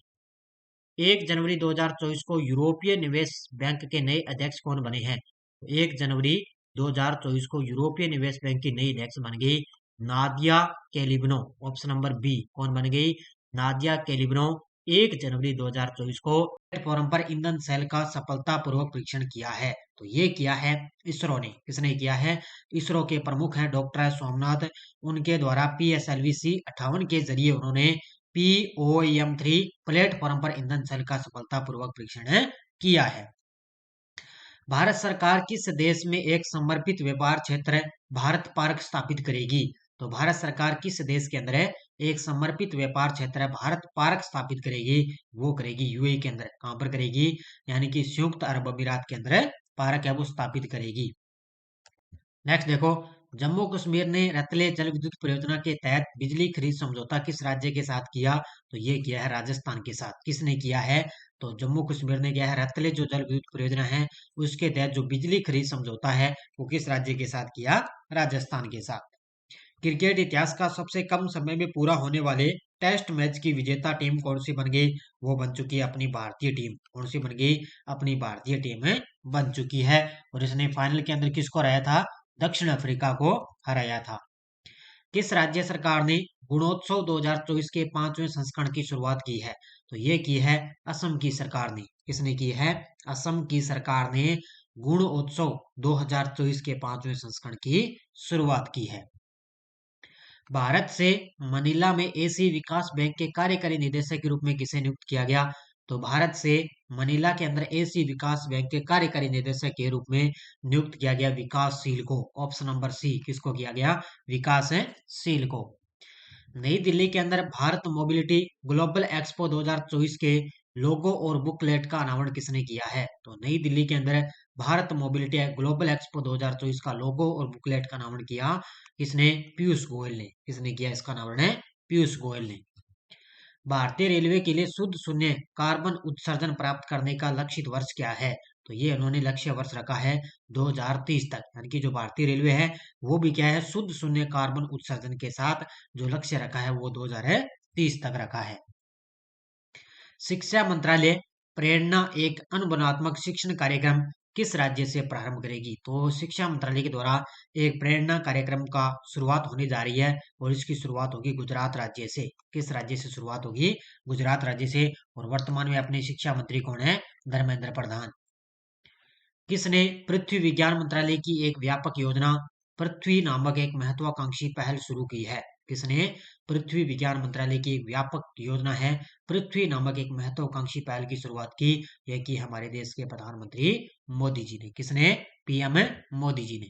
1 जनवरी 2024 को यूरोपीय निवेश बैंक के नए अध्यक्ष कौन बने हैं? 1 जनवरी 2024 को यूरोपीय निवेश बैंक की नई अध्यक्ष बन गई नादिया कैलिबनो। ऑप्शन नंबर बी, कौन बन गई? नादिया कैलिबनो। 1 जनवरी 2024 को प्लेटफॉर्म पर ईंधन सेल का सफलतापूर्वक परीक्षण किया है, तो ये किया है इसरो ने। किसने किया है? इसरो के प्रमुख हैं डॉक्टर सोमनाथ। उनके द्वारा PSLV-C58 के जरिए उन्होंने POEM-3 प्लेटफॉर्म पर ईंधन सेल का सफलतापूर्वक परीक्षण किया है। भारत सरकार किस देश में एक समर्पित व्यापार क्षेत्र भारत पार्क स्थापित करेगी? तो भारत सरकार किस देश के अंदर एक समर्पित व्यापार क्षेत्र भारत पार्क स्थापित करेगी? वो करेगी यूएई के अंदर। कहां पर करेगी? यानी कि संयुक्त अरब अमीरात के अंदर पार्क है वो स्थापित करेगी। नेक्स्ट देखो, जम्मू कश्मीर ने रतले जल विद्युत परियोजना के तहत बिजली खरीद समझौता किस राज्य के साथ किया? तो ये किया है राजस्थान के साथ। किसने किया है? तो जम्मू कश्मीर ने किया है। रतले जो जल विद्युत परियोजना है उसके तहत जो बिजली खरीद समझौता है वो किस राज्य के साथ किया? राजस्थान के साथ। क्रिकेट इतिहास का सबसे कम समय में पूरा होने वाले टेस्ट मैच की विजेता टीम कौन सी बन गई? वो बन चुकी है अपनी भारतीय टीम। कौन सी बन गई? अपनी भारतीय टीम बन चुकी है। और इसने फाइनल के अंदर किसको हराया था? दक्षिण अफ्रीका को हराया था। किस राज्य सरकार ने गुणोत्सव 2024 के 5वें संस्करण की शुरुआत की है? तो ये की है असम की सरकार ने। किसने की है? असम की सरकार ने गुणोत्सव 2024 के 5वें संस्करण की शुरुआत की है। भारत से मनीला में एशियाई विकास बैंक के कार्यकारी निदेशक के रूप में किसे नियुक्त किया गया? तो भारत से मनीला के अंदर एशियाई विकास बैंक के कार्यकारी निदेशक के रूप में नियुक्त किया गया विकासशील को। ऑप्शन नंबर सी, किसको किया गया? विकासशील को। नई दिल्ली के अंदर भारत मोबिलिटी ग्लोबल एक्सपो 2024 के लोगो और बुकलेट का अनावरण किसने किया है? तो नई दिल्ली के अंदर भारत मोबिलिटी ग्लोबल एक्सपो 2024 का लोगो और बुकलेट का अनावरण किया किसने? पीयूष गोयल ने। किसने किया इसका अनावरण? है पीयूष गोयल ने। भारतीय रेलवे के लिए शुद्ध शून्य कार्बन उत्सर्जन प्राप्त करने का लक्षित वर्ष क्या है? तो ये उन्होंने लक्ष्य वर्ष रखा है 2030 तक। यानी कि जो भारतीय रेलवे है वो भी क्या है? शुद्ध शून्य कार्बन उत्सर्जन के साथ जो लक्ष्य रखा है वो 2030 तक रखा है। शिक्षा मंत्रालय प्रेरणा एक अनुबंधात्मक शिक्षण कार्यक्रम किस राज्य से प्रारंभ करेगी? तो शिक्षा मंत्रालय के द्वारा एक प्रेरणा कार्यक्रम का शुरुआत होने जा रही है और इसकी शुरुआत होगी गुजरात राज्य से। किस राज्य से शुरुआत होगी? गुजरात राज्य से। और वर्तमान में अपने शिक्षा मंत्री कौन है? धर्मेंद्र प्रधान। किसने पृथ्वी विज्ञान मंत्रालय की एक व्यापक योजना पृथ्वी नामक एक महत्वाकांक्षी पहल शुरू की है? किसने पृथ्वी विज्ञान मंत्रालय की एक व्यापक योजना है पृथ्वी नामक एक महत्वाकांक्षी पहल की शुरुआत की? यह की हमारे देश के प्रधानमंत्री मोदी जी ने। किसने? पीएम मोदी जी ने।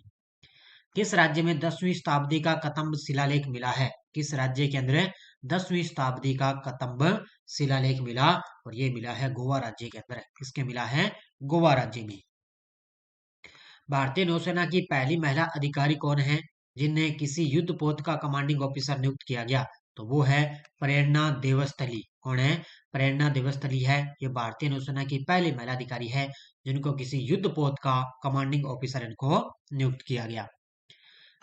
किस राज्य में 10वीं शताब्दी का कतंब शिलालेख मिला है? किस राज्य के अंदर 10वीं शताब्दी का कतंब शिलालेख मिला? और ये मिला है गोवा राज्य के अंदर। किसके मिला है? गोवा राज्य में। भारतीय नौसेना की पहली महिला अधिकारी कौन है जिन्हें किसी युद्ध पोत का कमांडिंग ऑफिसर नियुक्त किया गया? तो वो है प्रेरणा देवस्थली। कौन है? प्रेरणा देवस्थली है। ये भारतीय नौसेना की पहली महिला अधिकारी है जिनको किसी युद्ध पोत का कमांडिंग ऑफिसर इनको नियुक्त किया गया।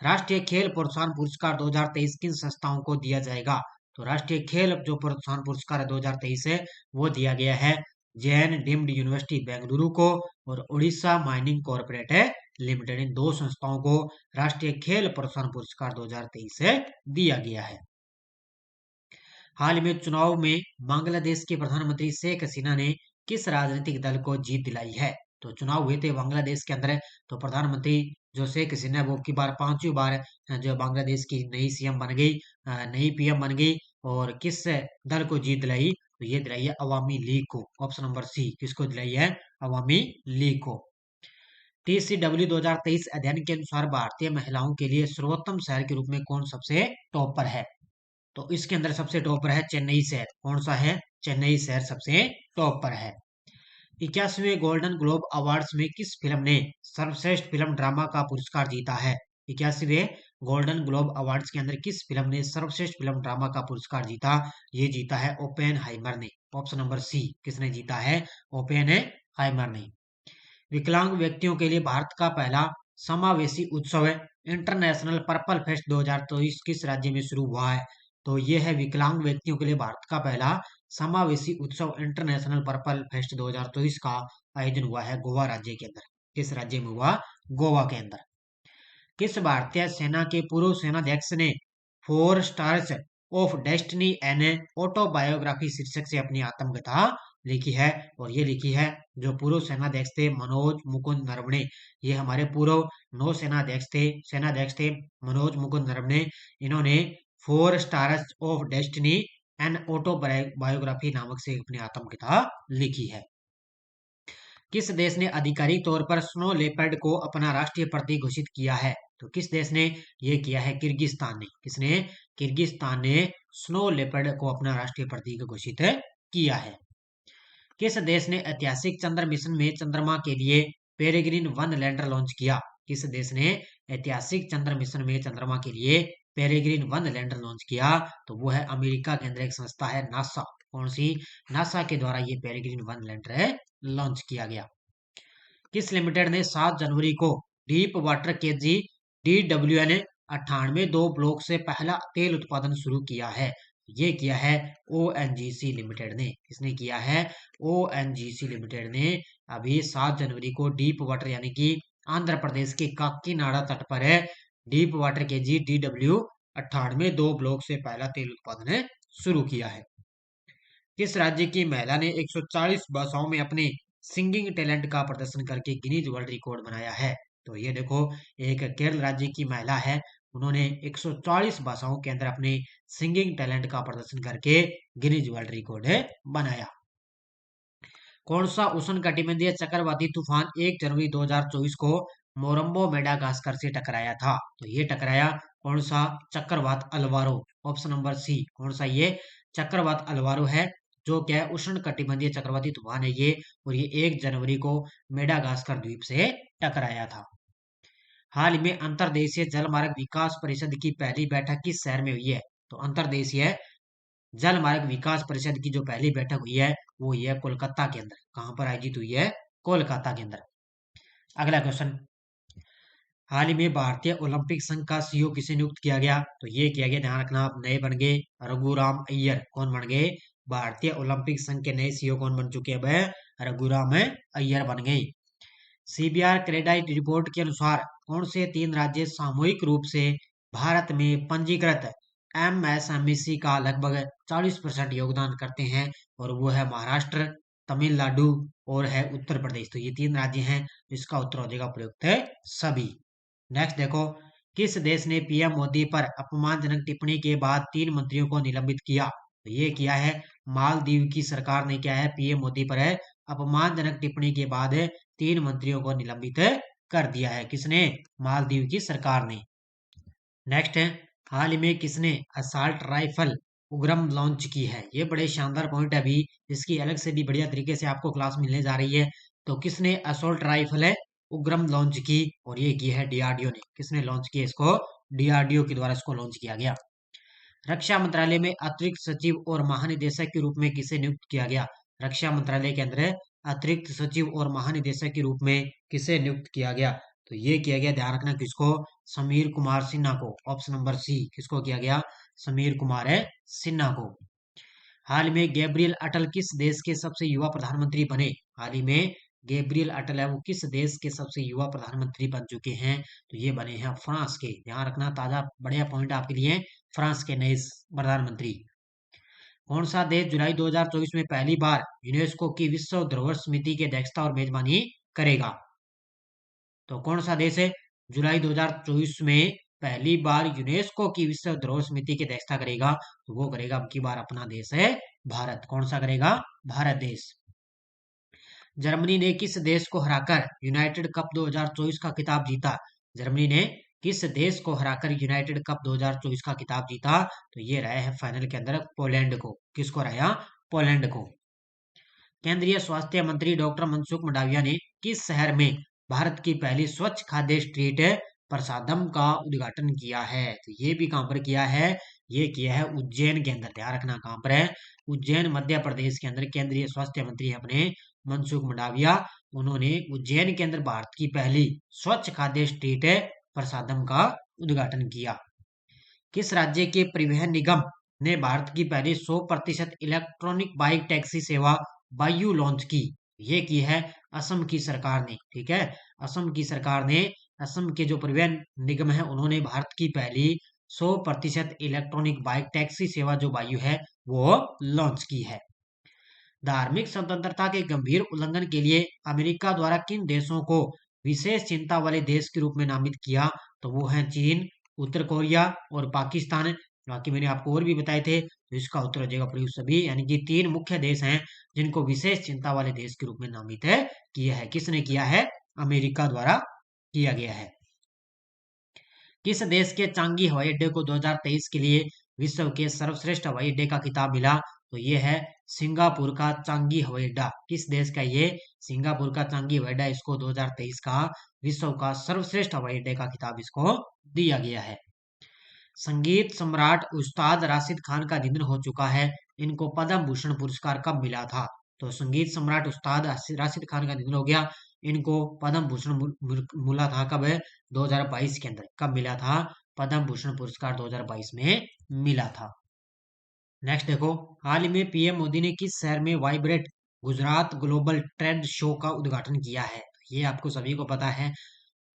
राष्ट्रीय खेल प्रोत्साहन पुरस्कार 2023 किन संस्थाओं को दिया जाएगा? तो राष्ट्रीय खेल जो प्रोत्साहन पुरस्कार 2023 है वो दिया गया है जैन डीम्ड यूनिवर्सिटी बेंगलुरु को और उड़ीसा माइनिंग कॉरपोरेट लिमिटेड। इन दो संस्थाओं को राष्ट्रीय खेल प्रोत्साहन पुरस्कार 2023 से दिया गया है। हाल में चुनाव में बांग्लादेश के प्रधानमंत्री शेख हसीना ने किस राजनीतिक दल को जीत दिलाई है? तो चुनाव हुए थे बांग्लादेश के अंदर, तो प्रधानमंत्री जो शेख हसीना वो की बार 5वीं बार जो बांग्लादेश की नई सीएम बन गई, नई पीएम बन गई। और किस दल को जीत दिलाई? तो ये दिलाई है अवामी लीग को। ऑप्शन नंबर सी, किसको दिलाई है? अवामी लीग को। TCW 2023 अध्ययन के अनुसार भारतीय महिलाओं के लिए सर्वोत्तम शहर के रूप में कौन सबसे टॉप पर है? तो इसके अंदर सबसे टॉप पर है चेन्नई शहर। कौन सा है? चेन्नई शहर सबसे टॉप पर है। 81वें गोल्डन ग्लोब अवार्ड्स में किस फिल्म ने सर्वश्रेष्ठ फिल्म ड्रामा का पुरस्कार जीता है? 81वें गोल्डन ग्लोब अवार्ड्स के अंदर किस फिल्म ने सर्वश्रेष्ठ फिल्म ड्रामा का पुरस्कार जीता? ये जीता है ओपेनहाइमर ने। ऑप्शन नंबर सी, किसने जीता है? ओपेनहाइमर ने। विकलांग व्यक्तियों के लिए भारत का पहला समावेशी उत्सव है इंटरनेशनल पर्पल फेस्ट 2023 किस राज्य में शुरू हुआ है? तो ये है विकलांग व्यक्तियों के लिए भारत का पहला समावेशी उत्सव इंटरनेशनल पर्पल फेस्ट 2024 का आयोजन हुआ है गोवा राज्य के अंदर। किस राज्य में हुआ? गोवा के अंदर। किस भारतीय सेना के पूर्व सेनाध्यक्ष ने 4 stars of destiny an autobiography शीर्षक से अपनी आत्मकथा लिखी है? और ये लिखी है जो पूर्व सेनाध्यक्ष थे मनोज मुकुंद नरवणे। ये हमारे पूर्व नौ सेनाध्यक्ष थे मनोज मुकुंद नरवणे। इन्होंने 4 stars of destiny an autobiography नामक से अपनी आत्मकथा लिखी है। किस देश ने आधिकारिक तौर पर स्नो लेपर्ड को अपना राष्ट्रीय प्रतीक घोषित किया है? तो किस देश ने ये किया है? किर्गिस्तान ने। किसने? किर्गिस्तान ने स्नो लेपर्ड को अपना राष्ट्रीय प्रतीक घोषित किया है। किस देश ने ऐतिहासिक चंद्र मिशन में चंद्रमा के लिए पेरेग्रिन 1 लैंडर लॉन्च किया? किस देश ने ऐतिहासिक चंद्र मिशन में चंद्रमा के लिए पेरेग्रिन 1 लैंडर लॉन्च किया? तो वो है अमेरिका के अंदर एक संस्था है नासा। कौन सी? नासा के द्वारा ये पेरेग्रिन 1 लैंडर लॉन्च किया गया। किस लिमिटेड ने 7 जनवरी को deep water KG DWN 98 2 block से पहला तेल उत्पादन शुरू किया है? ये किया है ONGC लिमिटेड ने। किसने किया है? ONGC लिमिटेड ने अभी 7 जनवरी को डीप वाटर यानी कि आंध्र प्रदेश के काकीनाडा तट पर है deep water KG DW 98 2 block से पहला तेल उत्पादन शुरू किया है। किस राज्य की महिला ने 140 भाषाओं में अपने सिंगिंग टैलेंट का प्रदर्शन करके गिनीज वर्ल्ड रिकॉर्ड बनाया है? तो ये देखो, एक केरल राज्य की महिला है, उन्होंने 140 भाषाओं के अंदर अपने सिंगिंग टैलेंट का प्रदर्शन करके गिनीज वर्ल्ड रिकॉर्ड बनाया। कौन सा उष्णकटिबंधीय चक्रवाती तूफान 1 जनवरी 2024 को मोरम्बो मेडागास्कर से टकराया था? तो ये टकराया कौन सा? चक्रवात अल्वारो। Option number C. कौन सा? ये चक्रवात अल्वारो है, जो क्या है? उष्णकटिबंधीय चक्रवाती तूफान है ये, और ये 1 जनवरी को मेडागास्कर द्वीप से टकराया था। हाल ही में अंतर्देशीय जलमार्ग विकास परिषद की पहली बैठक किस शहर में हुई है? तो अंतर्देशीय जलमार्ग विकास परिषद की जो पहली बैठक हुई है वो हुई है कोलकाता के अंदर। कहां पर आयोजित हुई है? कोलकाता के अंदर। अगला क्वेश्चन, हाल ही में भारतीय ओलंपिक संघ का CEO किसे नियुक्त किया गया? तो ये किया गया, ध्यान रखना, आप नए बन गए रघुराम अय्यर। कौन बन गए? भारतीय ओलंपिक संघ के नए CEO कौन बन चुके हैं? रघुराम अय्यर बन गए। CBR क्रेडाइट रिपोर्ट के अनुसार कौन से 3 राज्य सामूहिक रूप से भारत में पंजीकृत MSMEC का लगभग 40% योगदान करते हैं? और वो है महाराष्ट्र, तमिलनाडु और है उत्तर प्रदेश। तो ये 3 राज्य हैं, इसका उत्तर हो जाएगा प्रयुक्त है सभी। नेक्स्ट देखो, किस देश ने PM मोदी पर अपमानजनक टिप्पणी के बाद 3 मंत्रियों को निलंबित किया? तो ये किया है मालदीव की सरकार ने। क्या है? PM मोदी पर है अपमानजनक टिप्पणी के बाद 3 मंत्रियों को निलंबित कर दिया है। किसने? मालदीव की सरकार ने। नेक्स्ट है, हाल ही में किसने असाल्ट राइफल उग्रम लॉन्च की है? ये बड़े शानदार पॉइंट है, अभी इसकी अलग से भी बढ़िया तरीके से आपको क्लास मिलने जा रही है। तो किसने असोल्ट राइफल है उग्रम लॉन्च की? और ये की है DRDO ने। किसने लॉन्च किया इसको? DRDO के द्वारा इसको लॉन्च किया गया। रक्षा मंत्रालय में अतिरिक्त सचिव और महानिदेशक के रूप में किसे नियुक्त किया गया? रक्षा मंत्रालय के अंदर अतिरिक्त सचिव और महानिदेशक के रूप में किसे नियुक्त किया गया? तो ये किया गया, ध्यान रखना, किसको? समीर कुमार सिन्हा को। Option number C. किसको किया गया? समीर कुमार सिन्हा को। हाल में गैब्रियल अटल किस देश के सबसे युवा प्रधानमंत्री बने? हाल ही में गैब्रियल अटल है वो किस देश के सबसे युवा प्रधानमंत्री बन चुके हैं? तो ये बने हैं फ्रांस के। ध्यान रखना, ताजा बढ़िया पॉइंट आपके लिए, फ्रांस के नए प्रधानमंत्री। कौन सा देश जुलाई 2024 में पहली बार यूनेस्को की विश्व धरोहर समिति की अध्यक्षता और मेजबानी करेगा? तो कौन सा देश है जुलाई 2024 में पहली बार यूनेस्को की विश्व धरोहर समिति की अध्यक्षता करेगा? तो वो करेगा अब की बार अपना देश है भारत। कौन सा करेगा? भारत देश। जर्मनी ने किस देश को हराकर यूनाइटेड कप 2024 का खिताब जीता? जर्मनी ने किस देश को हराकर यूनाइटेड कप 2024 का खिताब जीता? तो ये रहा है फाइनल के अंदर पोलैंड को। किसको रहा? पोलैंड को। केंद्रीय स्वास्थ्य मंत्री डॉक्टर मनसुख मंडाविया ने किस शहर में भारत की पहली स्वच्छ खाद्य स्ट्रीट प्रसादम का उद्घाटन किया है? तो ये भी कहां पर किया है? ये किया है उज्जैन के अंदर। ध्यान रखना कहां पर है? उज्जैन मध्य प्रदेश के अंदर केंद्रीय स्वास्थ्य मंत्री अपने मनसुख मंडाविया, उन्होंने उज्जैन के अंदर भारत की पहली स्वच्छ खाद्य स्ट्रीट प्रसादम का उद्घाटन किया। किस राज्य के परिवहन निगम ने भारत की पहली 100% इलेक्ट्रॉनिक बाइक टैक्सी सेवा वायु लॉन्च की? ये की है असम की सरकार ने। ठीक है, असम की सरकार ने, असम के जो परिवहन निगम है, उन्होंने भारत की पहली 100% इलेक्ट्रॉनिक बाइक टैक्सी सेवा जो वायु है वो लॉन्च की है। धार्मिक स्वतंत्रता के गंभीर उल्लंघन के लिए अमेरिका द्वारा किन देशों को विशेष चिंता वाले देश के रूप में नामित किया? तो वो हैं चीन, उत्तर कोरिया और पाकिस्तान। बाकी मैंने आपको और भी बताए थे, तो इसका उत्तर हो जाएगा प्रयुक्त सभी, यानी कि 3 मुख्य देश हैं जिनको विशेष चिंता वाले देश के रूप में नामित है किया है। किसने किया है? अमेरिका द्वारा किया गया है। किस देश के चांगी हवाई अड्डे को 2023 के लिए विश्व के सर्वश्रेष्ठ हवाई अड्डे का खिताब मिला? तो ये है सिंगापुर का चांगी हवाई अड्डा। किस देश का? ये सिंगापुर का चांगी हवाई अड्डा, इसको 2023 का विश्व का सर्वश्रेष्ठ हवाई अड्डे का खिताब इसको दिया गया है। संगीत सम्राट उस्ताद राशिद खान का निधन हो चुका है, इनको पद्म भूषण पुरस्कार कब मिला था? तो संगीत सम्राट उस्ताद राशिद खान का निधन हो गया, इनको पद्म भूषण मिला था कब? 2022 के अंदर। कब मिला था? पद्म भूषण पुरस्कार 2022 में मिला था। नेक्स्ट देखो, हाल ही में पीएम मोदी ने किस शहर में vibrate Gujarat global trade show का उद्घाटन किया है? ये आपको सभी को पता है,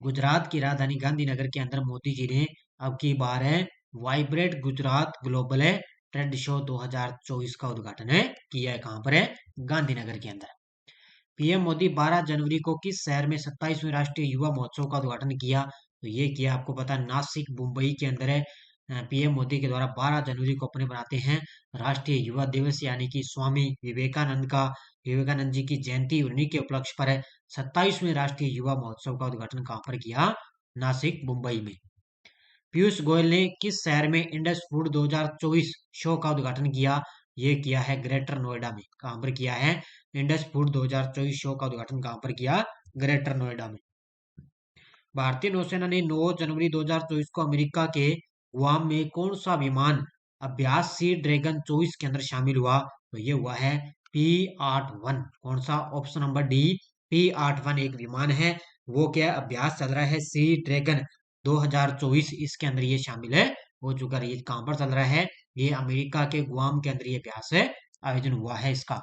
गुजरात की राजधानी गांधीनगर के अंदर मोदी जी ने अब की बार है vibrate Gujarat global trade show 2024 का उद्घाटन किया है। कहां पर है? गांधीनगर के अंदर। पीएम मोदी 12 जनवरी को किस शहर में 27वें राष्ट्रीय युवा महोत्सव का उद्घाटन किया? तो ये किया आपको पता है नासिक मुंबई के अंदर है। पीएम मोदी के द्वारा 12 जनवरी को अपने बनाते हैं राष्ट्रीय युवा दिवस, यानी कि स्वामी विवेकानंद जी की जयंती, उन्हीं के उपलक्ष्य पर है 27वें राष्ट्रीय युवा महोत्सव का उद्घाटन कहां पर किया? नासिक मुंबई में। पीयूष गोयल ने किस शहर में इंडस फूड 2024 शो का उद्घाटन किया? ये किया है ग्रेटर नोएडा में। कहां पर किया है? इंडस फूड 2024 शो का उद्घाटन कहां पर किया? ग्रेटर नोएडा में। भारतीय नौसेना ने 9 जनवरी 2024 को अमेरिका के गुआम में कौन सा विमान अभ्यास सी ड्रैगन 24 के अंदर शामिल हुआ? तो ये हुआ है P-81। कौन सा? ऑप्शन नंबर डी, P-81 एक विमान है, वो क्या अभ्यास चल रहा है सी ड्रैगन 2024, इसके अंदर ये शामिल हो चुका है। ये कहां पर चल रहा है? ये अमेरिका के गुआम के अंदर ये अभ्यास आयोजन हुआ है इसका।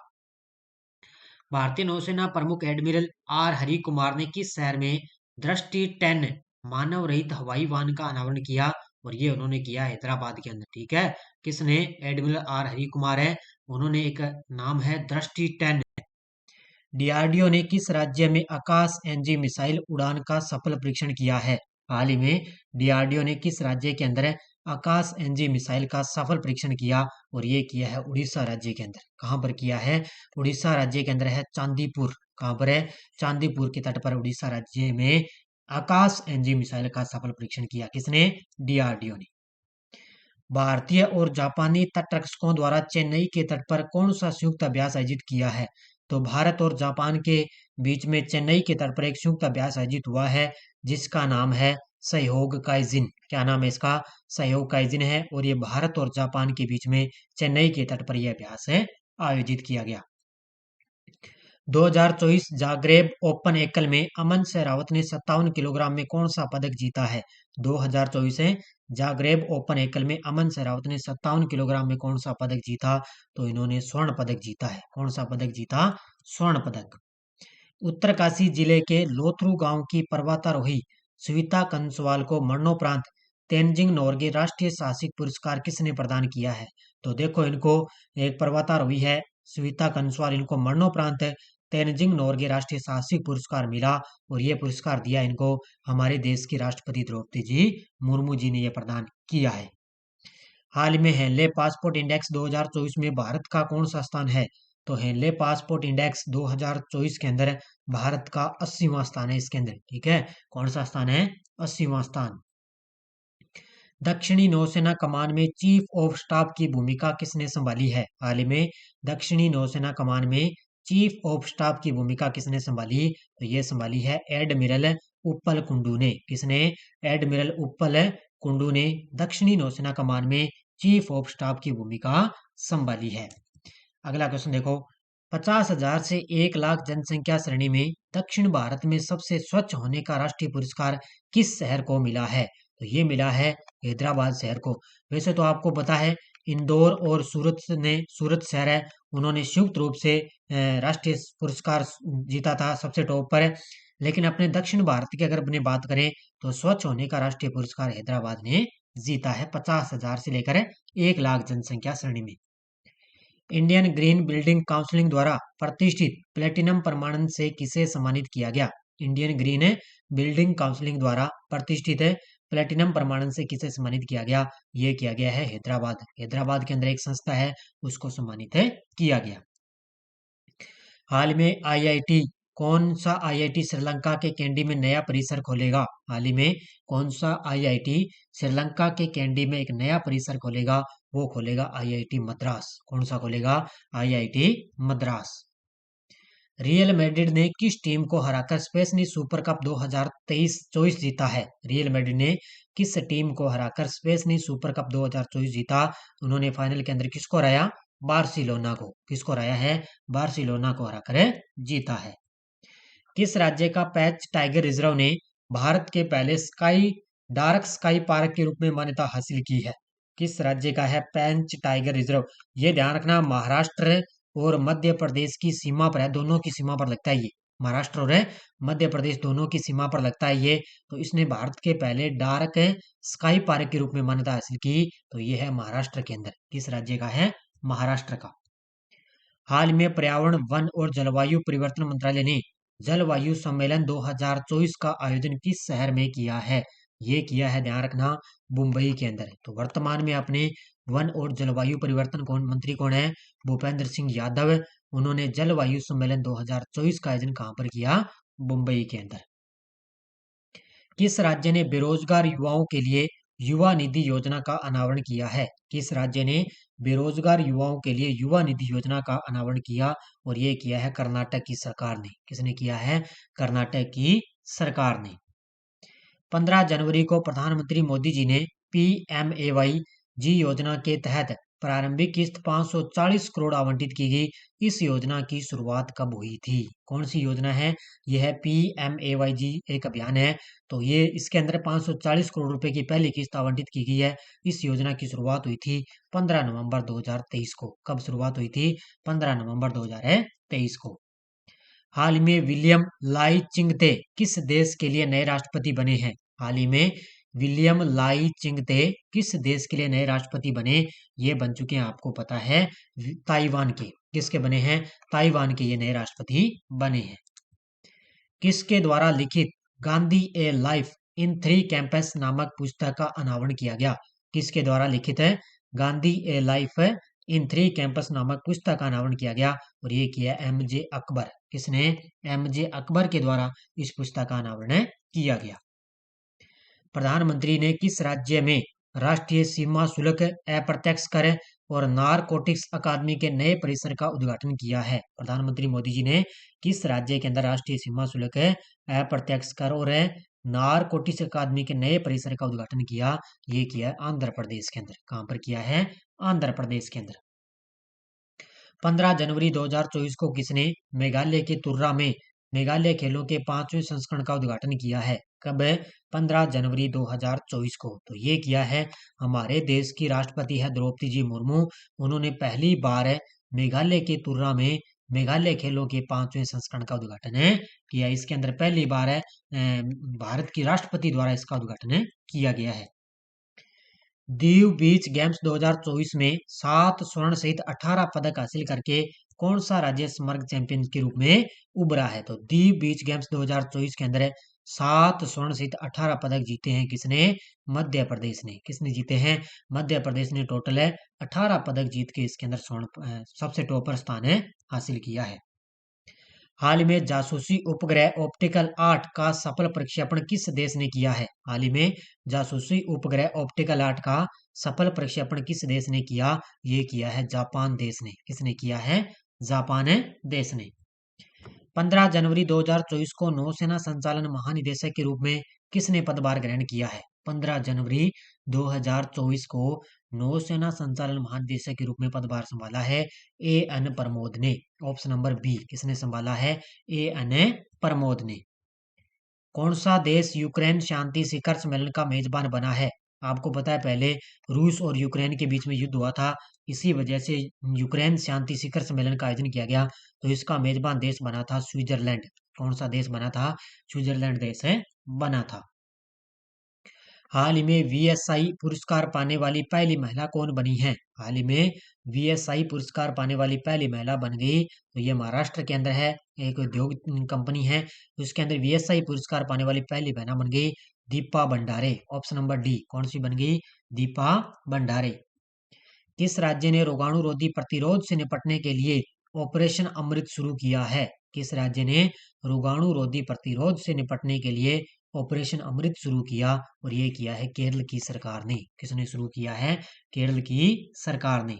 भारतीय नौसेना प्रमुख एडमिरल आर हरि कुमार ने किस शहर में दृष्टि 10 मानव रहित हवाई वाहन का अनावरण किया? और ये उन्होंने किया हैदराबाद के अंदर। ठीक है, किसने? एडमिरल आर हरि कुमार है, उन्होंने एक नाम है दृष्टि 10। डीआरडीओ ने किस राज्य में आकाश एनजी मिसाइल उड़ान का सफल परीक्षण किया है? हाल ही में डीआरडीओ ने किस राज्य के अंदर आकाश एनजी मिसाइल का सफल परीक्षण किया? और ये किया है उड़ीसा राज्य के अंदर। कहां पर किया है? उड़ीसा राज्य के अंदर है चांदीपुर। कहां पर है? चांदीपुर के तट पर उड़ीसा राज्य में आकाश एनजी मिसाइल का सफल परीक्षण किया। किसने? डीआरडीओ ने। भारतीय और जापानी तटरक्षकों द्वारा चेन्नई के तट पर कौन सा संयुक्त अभ्यास आयोजित किया है? तो भारत और जापान के बीच में चेन्नई के तट पर एक संयुक्त अभ्यास आयोजित हुआ है, जिसका नाम है सहयोग काइजिन। क्या नाम है इसका? सहयोग काइजिन है, और ये भारत और जापान के बीच में चेन्नई के तट पर यह अभ्यास आयोजित किया गया। 2024 जाग्रेब ओपन एकल में अमन सहरावत ने 57 किलोग्राम में कौन सा पदक जीता है? 2024 है जाग्रेब ओपन एकल में अमन सहरावत ने 57 किलोग्राम में कौन सा पदक जीता? तो इन्होंने स्वर्ण पदक जीता है। कौन सा पदक जीता? स्वर्ण पदक। उत्तरकाशी जिले के लोथरू गांव की पर्वतारोही सुविता कंसवाल को मरणोपरांत तेनजिंग नोर्गे राष्ट्रीय साहसिक पुरस्कार किसने प्रदान किया है? तो देखो, इनको एक पर्वतारोही है सुविता कंसवाल, इनको मरणोपरांत तेनजिंग नोर्गे राष्ट्रीय साहसिक पुरस्कार मिला, और ये पुरस्कार दिया इनको हमारे देश की राष्ट्रपति द्रौपदी जी मुर्मू जी ने यह प्रदान किया है। हाल में हेनले पासपोर्ट इंडेक्स 2024 में भारत का कौन सा स्थान है? तो हेनले पासपोर्ट इंडेक्स 2024 के अंदर भारत का 80वां स्थान है इसके अंदर। ठीक है, कौन सा स्थान है? 80वां स्थान। दक्षिणी नौसेना कमान में चीफ ऑफ स्टाफ की भूमिका किसने संभाली है? हाल ही में दक्षिणी नौसेना कमान में चीफ ऑफ स्टाफ की भूमिका किसने संभाली? तो ये संभाली है एडमिरल उप्पल कुंडू ने। किसने? एडमिरल उप्पल कुंडू ने दक्षिणी नौसेना कमान में चीफ ऑफ स्टाफ की भूमिका संभाली है। अगला क्वेश्चन देखो, 50,000 से 1 लाख जनसंख्या श्रेणी में दक्षिण भारत में सबसे स्वच्छ होने का राष्ट्रीय पुरस्कार किस शहर को मिला है? तो ये मिला है हैदराबाद शहर को। वैसे तो आपको पता है इंदौर और सूरत शहर है, उन्होंने संयुक्त रूप से राष्ट्रीय पुरस्कार जीता था सबसे टॉप पर। लेकिन अपने दक्षिण भारत की अगर अपनी बात करें तो स्वच्छ होने का राष्ट्रीय पुरस्कार हैदराबाद ने जीता है 50,000 से लेकर 1 लाख जनसंख्या श्रेणी में। इंडियन ग्रीन बिल्डिंग काउंसिल द्वारा प्रतिष्ठित प्लेटिनम प्रमाणन से किसे सम्मानित किया गया? इंडियन ग्रीन बिल्डिंग काउंसिल द्वारा प्रतिष्ठित प्लेटिनम प्रमाणन से किसे सम्मानित किया गया? ये किया गया है हैदराबाद। हैदराबाद के अंदर एक संस्था है, उसको सम्मानित किया गया। हाल में आईआईटी कौन सा आईआईटी श्रीलंका के कैंडी में नया परिसर खोलेगा? हाल ही में कौन सा आईआईटी श्रीलंका के कैंडी में एक नया परिसर खोलेगा? वो खोलेगा आईआईटी मद्रास। कौन सा खोलेगा? आईआईटी मद्रास। रियल मैड्रिड ने किस टीम को हराकर स्पेनी सुपर कप 2023-24 जीता है? रियल मैड्रिड ने किस टीम को हराकर स्पेनी सुपर कप 2024 जीता? उन्होंने फाइनल के अंदर किसको हराया? बार्सिलोना को। किसको हराया है? बार्सिलोना को हराकर जीता है। किस राज्य का पैच टाइगर रिजर्व ने भारत के पहले डार्क स्काई पार्क के रूप में मान्यता हासिल की है? किस राज्य का है पैंच टाइगर रिजर्व? ये ध्यान रखना, महाराष्ट्र और मध्य प्रदेश की सीमा पर है, दोनों की सीमा पर लगता है ये। महाराष्ट्र और मध्य प्रदेश दोनों की सीमा पर लगता है ये। तो इसने भारत के पहले डार्क स्काई पार्क के रूप में मान्यता हासिल की, तो ये है महाराष्ट्र के अंदर। किस राज्य का है? महाराष्ट्र का। हाल में पर्यावरण, वन और जलवायु परिवर्तन मंत्रालय ने जलवायु सम्मेलन 2024 का आयोजन किस शहर में किया है? ये किया है, ध्यान रखना, मुंबई के अंदर। तो वर्तमान में अपने वन और जलवायु परिवर्तन मंत्री कौन है? भूपेंद्र सिंह यादव। उन्होंने जलवायु सम्मेलन 2024 का आयोजन कहां पर किया? मुंबई के अंदर। किस राज्य ने बेरोजगार युवाओं के लिए युवा निधि योजना का अनावरण किया है? किस राज्य ने बेरोजगार युवाओं के लिए युवा निधि योजना का अनावरण किया? और ये किया है कर्नाटक की सरकार ने। किसने किया है? कर्नाटक की सरकार ने। 15 जनवरी को प्रधानमंत्री मोदी जी ने PMAY जी योजना के तहत प्रारंभिक किस्त 540 करोड़ आवंटित की गई। इस योजना की शुरुआत कब हुई थी? कौन सी योजना है? यह है PMAY जी, एक अभियान है। तो ये इसके अंदर 540 करोड़ रुपए की पहली किस्त आवंटित की गई है। इस योजना की शुरुआत हुई थी 15 नवंबर 2023 को। कब शुरुआत हुई थी? 15 नवंबर 2023 को। हाल में विलियम लाई चिंगते किस देश के लिए नए राष्ट्रपति बने हैं? हाल ही में विलियम लाई चिंगते किस देश के लिए नए राष्ट्रपति बने? ये बन चुके हैं, आपको पता है, ताइवान के। किसके बने हैं? ताइवान के ये नए राष्ट्रपति बने हैं। किसके द्वारा लिखित गांधी ए लाइफ इन 3 कैंपस नामक पुस्तक का अनावरण किया गया? किसके द्वारा लिखित है गांधी ए लाइफ इन 3 कैंपस नामक पुस्तक का अनावरण किया गया? और ये किया MJ अकबर। किसने? MJ अकबर के द्वारा इस पुस्तक का अनावरण किया गया। प्रधानमंत्री ने किस राज्य में राष्ट्रीय सीमा शुल्क, अप्रत्यक्ष कर और नारकोटिक्स अकादमी के नए परिसर का उद्घाटन किया है? प्रधानमंत्री मोदी जी ने किस राज्य के अंदर राष्ट्रीय सीमा शुल्क, अप्रत्यक्ष कर और नारकोटिक्स अकादमी के नए परिसर का उद्घाटन किया? ये किया है आंध्र प्रदेश के अंदर। कहां पर किया है? आंध्र प्रदेश के अंदर। 15 जनवरी 2024 को किसने मेघालय के तुर्रा में मेघालय खेलों के 5वें संस्करण का उद्घाटन किया है? कब? 15 जनवरी 2024 को। तो ये किया है हमारे देश की राष्ट्रपति है द्रौपदी जी मुर्मू। उन्होंने पहली बार मेघालय के तुर्रा में मेघालय खेलों के 5वें संस्करण का उद्घाटन किया। इसके अंदर पहली बार भारत की राष्ट्रपति द्वारा इसका उद्घाटन किया गया है। दीव बीच गेम्स 2024 में 7 स्वर्ण सहित 18 पदक हासिल करके कौन सा राज्य स्मारक चैंपियन के रूप में उभरा है? तो दीव बीच गेम्स 2024 के अंदर 7 स्वर्ण सहित 18 पदक जीते हैं किसने? मध्य प्रदेश ने। किसने जीते हैं? मध्य प्रदेश ने टोटल 18 पदक जीत के इसके अंदर स्वर्ण सबसे टॉपर स्थान हासिल किया है। हाल ही में जासूसी उपग्रह ऑप्टिकल 8 का सफल प्रक्षेपण किस देश ने किया है? हाल ही में जासूसी उपग्रह ऑप्टिकल 8 का सफल प्रक्षेपण किस देश ने किया? ये किया है जापान देश ने। किसने किया है? जापान देश ने। 15 जनवरी 2024 को नौसेना संचालन महानिदेशक के रूप में किसने पदभार ग्रहण किया है? 15 जनवरी 2024 को नौसेना संचालन महानिदेशक के रूप में पदभार संभाला है ए एन प्रमोद ने। ऑप्शन नंबर बी, किसने संभाला है? ए एन प्रमोद ने। कौन सा देश यूक्रेन शांति शिखर सम्मेलन का मेजबान बना है? आपको पता है पहले रूस और यूक्रेन के बीच में युद्ध हुआ था, इसी वजह से यूक्रेन शांति शिखर सम्मेलन का आयोजन किया गया, तो इसका मेजबान देश बना था स्विट्जरलैंड। कौन सा देश बना था? स्विट्जरलैंड देश है बना था। हाल ही में वीएसआई पुरस्कार पाने वाली पहली महिला कौन बनी है? हाल ही में वीएसआई पुरस्कार पाने वाली पहली महिला बन गई, तो ये महाराष्ट्र के अंदर है, एक उद्योग कंपनी है, उसके अंदर वीएसआई पुरस्कार पाने वाली पहली महिला बन गई Deepa Bhandare. Option number D, कौन सी बन गई? दीपा भंडारे। किस राज्य ने रोगाणुरोधी प्रतिरोध से निपटने के लिए ऑपरेशन अमृत शुरू किया है? किस राज्य ने रोगाणुरोधी प्रतिरोध से निपटने के लिए ऑपरेशन अमृत शुरू किया? और ये किया है केरल की सरकार ने। किसने शुरू किया है? केरल की सरकार ने।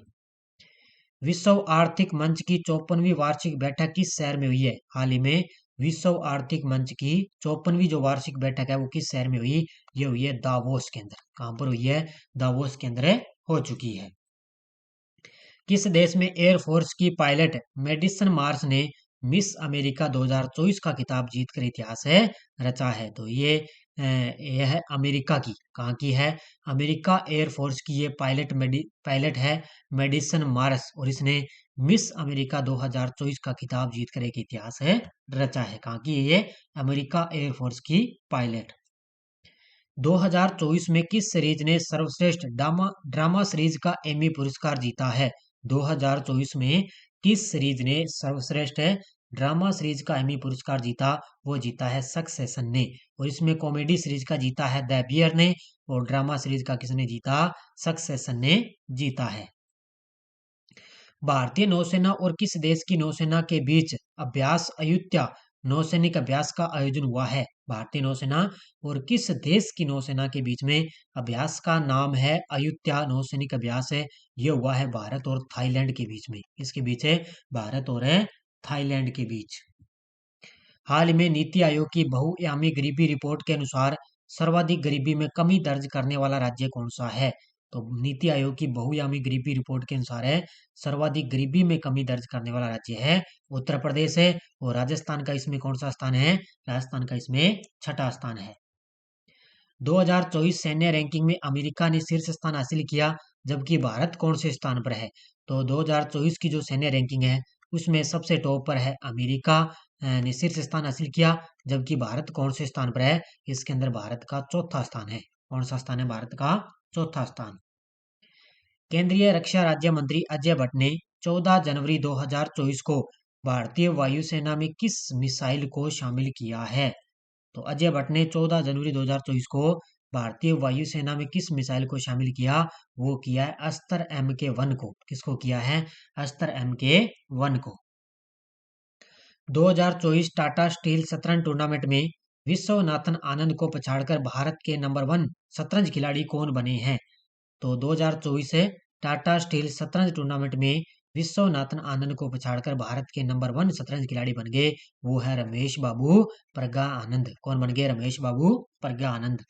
विश्व आर्थिक मंच की 54वीं वार्षिक बैठक किस शहर में हुई है? हाल ही में विश्व आर्थिक मंच की 54वीं जो वार्षिक बैठक है वो किस शहर में हुई? ये हुई है दावोस के अंदर। कहां पर हुई है? दावोस के अंदर हो चुकी है। किस देश में एयरफोर्स की पायलट मेडिसन मार्स ने मिस अमेरिका 2024 का खिताब जीतकर इतिहास है रचा है? तो यह है अमेरिका की। कहाँ की है? अमेरिका एयरफोर्स की ये पायलट है मेडिसन मार्स, और इसने मिस अमेरिका 2024 का खिताब जीतकर एक इतिहास है रचा है। कहाँ की है ये? अमेरिका एयरफोर्स की पायलट। 2024 में किस सीरीज ने सर्वश्रेष्ठ ड्रामा ड्रामा सीरीज का एमी पुरस्कार जीता है? 2024 में किस सीरीज ने सर्वश्रेष्ठ ड्रामा सीरीज का एमी पुरस्कार जीता? वो जीता है सक्सेशन ने। और इसमें कॉमेडी सीरीज का जीता है द बियर ने, और ड्रामा सीरीज का किसने जीता? सक्सेशन ने जीता है। भारतीय नौसेना और किस देश की नौसेना के बीच अभ्यास अयुत्या नौसैनिक अभ्यास का आयोजन हुआ है? भारतीय नौसेना और किस देश की नौसेना के बीच में अभ्यास का नाम है अयुत्या नौसैनिक अभ्यास है? ये हुआ है भारत और थाईलैंड के बीच में। किसके बीच है? भारत और थाईलैंड के बीच। हाल ही में नीति आयोग की बहुआयामी गरीबी रिपोर्ट के अनुसार सर्वाधिक गरीबी में कमी दर्ज करने वाला राज्य कौन सा है? तो नीति आयोग की बहुआयामी गरीबी रिपोर्ट के अनुसार है सर्वाधिक गरीबी में कमी दर्ज करने वाला राज्य है उत्तर प्रदेश है, और राजस्थान का इसमें कौन सा स्थान है? राजस्थान का इसमें छठा स्थान है। 2024 सैन्य रैंकिंग में अमेरिका ने शीर्ष स्थान हासिल किया, जबकि भारत कौन से स्थान पर है? तो 2024 की जो सैन्य रैंकिंग है उसमें सबसे टॉप पर है अमेरिका ने शीर्ष स्थान हासिल किया, जबकि भारत कौन से स्थान पर है? इसके अंदर भारत का चौथा स्थान है। कौन सा स्थान है? भारत का चौथा स्थान। केंद्रीय रक्षा राज्य मंत्री अजय भट्ट ने 14 जनवरी 2024 को भारतीय वायुसेना में किस मिसाइल को शामिल किया है? तो अजय भट्ट ने 14 जनवरी 2024 को भारतीय वायुसेना में किस मिसाइल को शामिल किया? वो किया है अस्त्र MK1 को। किसको किया है? अस्त्र MK1 को। 2024 टाटा स्टील शतरंज टूर्नामेंट में विश्वनाथन आनंद को पछाड़कर भारत के नंबर 1 शतरंज खिलाड़ी कौन बने हैं? तो 2024 से टाटा स्टील शतरंज टूर्नामेंट में विश्वनाथन आनंद को पछाड़कर भारत के नंबर 1 शतरंज खिलाड़ी बन गए, वो है रमेश बाबू प्रज्ञा आनंद। कौन बन गए? रमेश बाबू प्रज्ञा आनंद।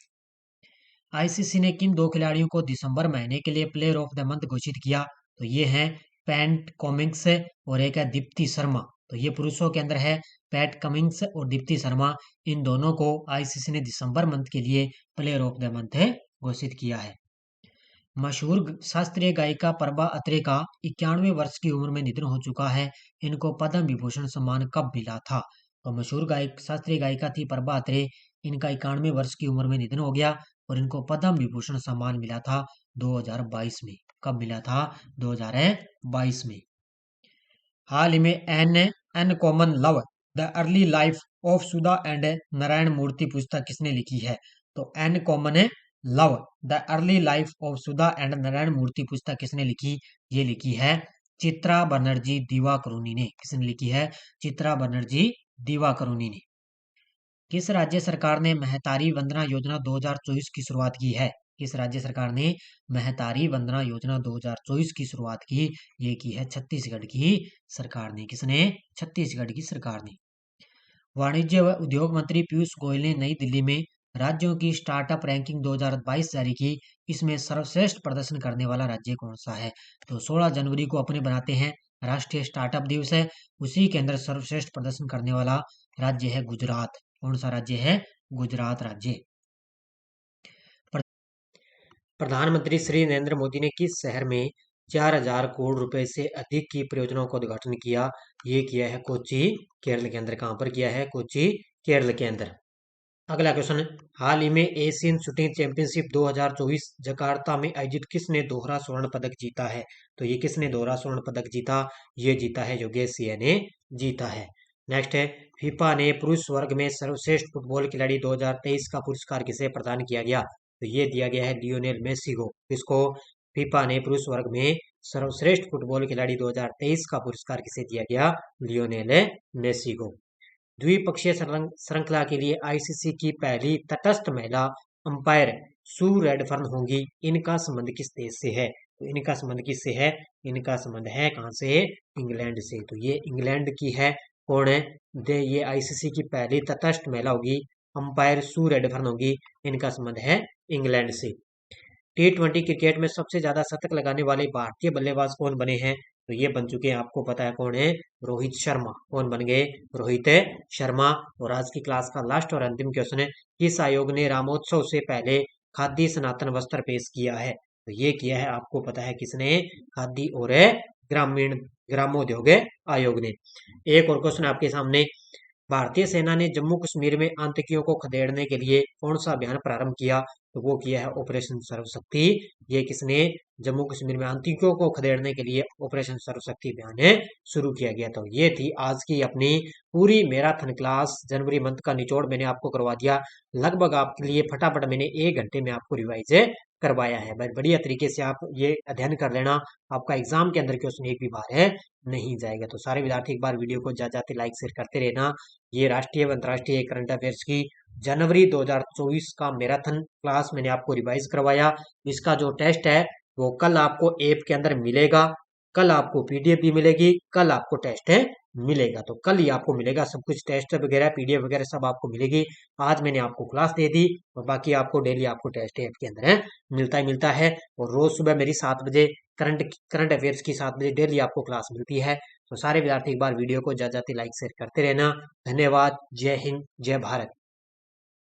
आईसीसी ने किन दो खिलाड़ियों को दिसंबर महीने के लिए प्लेयर ऑफ द मंथ घोषित किया? तो ये हैं पैट कमिंग्स और एक है दीप्ति शर्मा। तो ये पुरुषों के अंदर है पैट कमिंग्स और दीप्ति शर्मा। इन दोनों को आईसीसी ने दिसंबर मंथ के लिए प्लेयर ऑफ द मंथ घोषित किया है। मशहूर शास्त्रीय गायिका प्रभा अत्रे का 91वें वर्ष की उम्र में निधन हो चुका है। इनको पद्म विभूषण सम्मान कब मिला था? तो मशहूर शास्त्रीय गायिका थी प्रभा अत्रे, इनका 91वें वर्ष की उम्र में निधन हो गया और इनको पद्म विभूषण सम्मान मिला था 2022 में। कब मिला था? 2022 में। हाल ही में an common love the early life of Sudha and Narayana Murthy पुस्तक किसने लिखी है? तो an common love the early life of Sudha and Narayana Murthy पुस्तक किसने लिखी? ये लिखी है चित्रा बनर्जी दिवाकरुणी ने। किसने लिखी है? चित्रा बनर्जी दिवाकरुणी ने। किस राज्य सरकार ने महतारी वंदना योजना 2024 की शुरुआत की है? किस राज्य सरकार ने महतारी वंदना योजना 2024 की शुरुआत की? ये की है छत्तीसगढ़ की सरकार ने। किसने? छत्तीसगढ़ की सरकार ने। वाणिज्य व उद्योग मंत्री पीयूष गोयल ने नई दिल्ली में राज्यों की स्टार्टअप रैंकिंग 2022 जारी की। इसमें सर्वश्रेष्ठ प्रदर्शन करने वाला राज्य कौन सा है? तो 16 जनवरी को अपने बनाते हैं राष्ट्रीय स्टार्टअप दिवस है। उसी के अंदर सर्वश्रेष्ठ प्रदर्शन करने वाला राज्य है गुजरात। कौन सा राज्य है? गुजरात राज्य। प्रधानमंत्री श्री नरेंद्र मोदी ने किस शहर में 4000 करोड़ रुपए से अधिक की परियोजनाओं का उद्घाटन किया? ये किया है कोच्चि, केरल के अंदर। कहां पर किया है? कोच्चि, केरल के अंदर। अगला क्वेश्चन, हाल ही में एशियन शूटिंग चैंपियनशिप 2024 जकार्ता में आयोजित किसने दोहरा स्वर्ण पदक जीता है? तो ये किसने दोहरा स्वर्ण पदक जीता? ये जीता है योगेश सिंह ने जीता है। नेक्स्ट है, फीफा ने पुरुष वर्ग में सर्वश्रेष्ठ फुटबॉल खिलाड़ी 2023 का पुरस्कार किसे प्रदान किया गया? तो ये दिया गया है लियोनेल मेसी को। किसको? फीफा ने पुरुष वर्ग में सर्वश्रेष्ठ फुटबॉल खिलाड़ी 2023 का पुरस्कार किसे दिया गया? लियोनेल मेसी को। द्विपक्षीय श्रृंखला के लिए आईसीसी की पहली तटस्थ महिला अंपायर सू रेडफर्न होंगी। इनका संबंध किस देश से है? तो इनका संबंध किससे है? इनका संबंध है कहां से? इंग्लैंड से। तो ये इंग्लैंड की है। कौन है? ये आईसीसी की पहली तटस्थ महिला होगी, अंपायर सू रेडफर्न होगी। इनका संबंध है इंग्लैंड से। T20 क्रिकेट में सबसे ज्यादा शतक लगाने वाले भारतीय बल्लेबाज कौन बने हैं? तो ये बन चुके हैं, आपको पता है कौन है? रोहित शर्मा। कौन बन गए? रोहित शर्मा। और आज की क्लास का लास्ट और अंतिम क्वेश्चन है, किस आयोग ने रामोत्सव से पहले खादी सनातन वस्त्र पेश किया है? तो ये किया है, आपको पता है किसने? खादी और ग्रामीण ग्रामोद्योग आयोग ने। एक और क्वेश्चन आपके सामने, भारतीय सेना ने जम्मू कश्मीर में आतंकियों को खदेड़ने के लिए कौन सा अभियान प्रारंभ किया? तो वो किया है ऑपरेशन सर्वशक्ति। ये किसने? जम्मू कश्मीर में आतंकियों को खदेड़ने के लिए ऑपरेशन सर्वशक्ति अभियान शुरू किया गया। तो ये थी आज की अपनी पूरी मैराथन क्लास। जनवरी मंथ का निचोड़ मैंने आपको करवा दिया। लगभग आपके लिए फटाफट मैंने 1 घंटे में आपको रिवाइज करवाया है। बढ़िया तरीके से आप ये अध्ययन कर लेना, आपका एग्जाम के अंदर क्वेश्चन एक भी बार नहीं जाएगा। तो सारे विद्यार्थी एक बार वीडियो को जाते लाइक शेयर करते रहना। ये राष्ट्रीय व अंतर्राष्ट्रीय करंट अफेयर्स की जनवरी 2024 का मैराथन क्लास मैंने आपको रिवाइज करवाया। इसका जो टेस्ट है वो कल आपको ऐप के अंदर मिलेगा, कल आपको पीडीएफ भी मिलेगी, कल आपको टेस्ट मिलेगा। तो कल ही आपको मिलेगा सब कुछ, टेस्ट वगैरह पीडीएफ वगैरह सब आपको मिलेगी। आज मैंने आपको क्लास दे दी और बाकी आपको डेली आपको टेस्ट ऐप के अंदर मिलता है। और रोज सुबह मेरी 7 बजे करंट अफेयर्स की 7 बजे डेली आपको क्लास मिलती है। तो सारे विद्यार्थी एक बार वीडियो को जाते लाइक शेयर करते रहना। धन्यवाद। जय हिंद, जय भारत।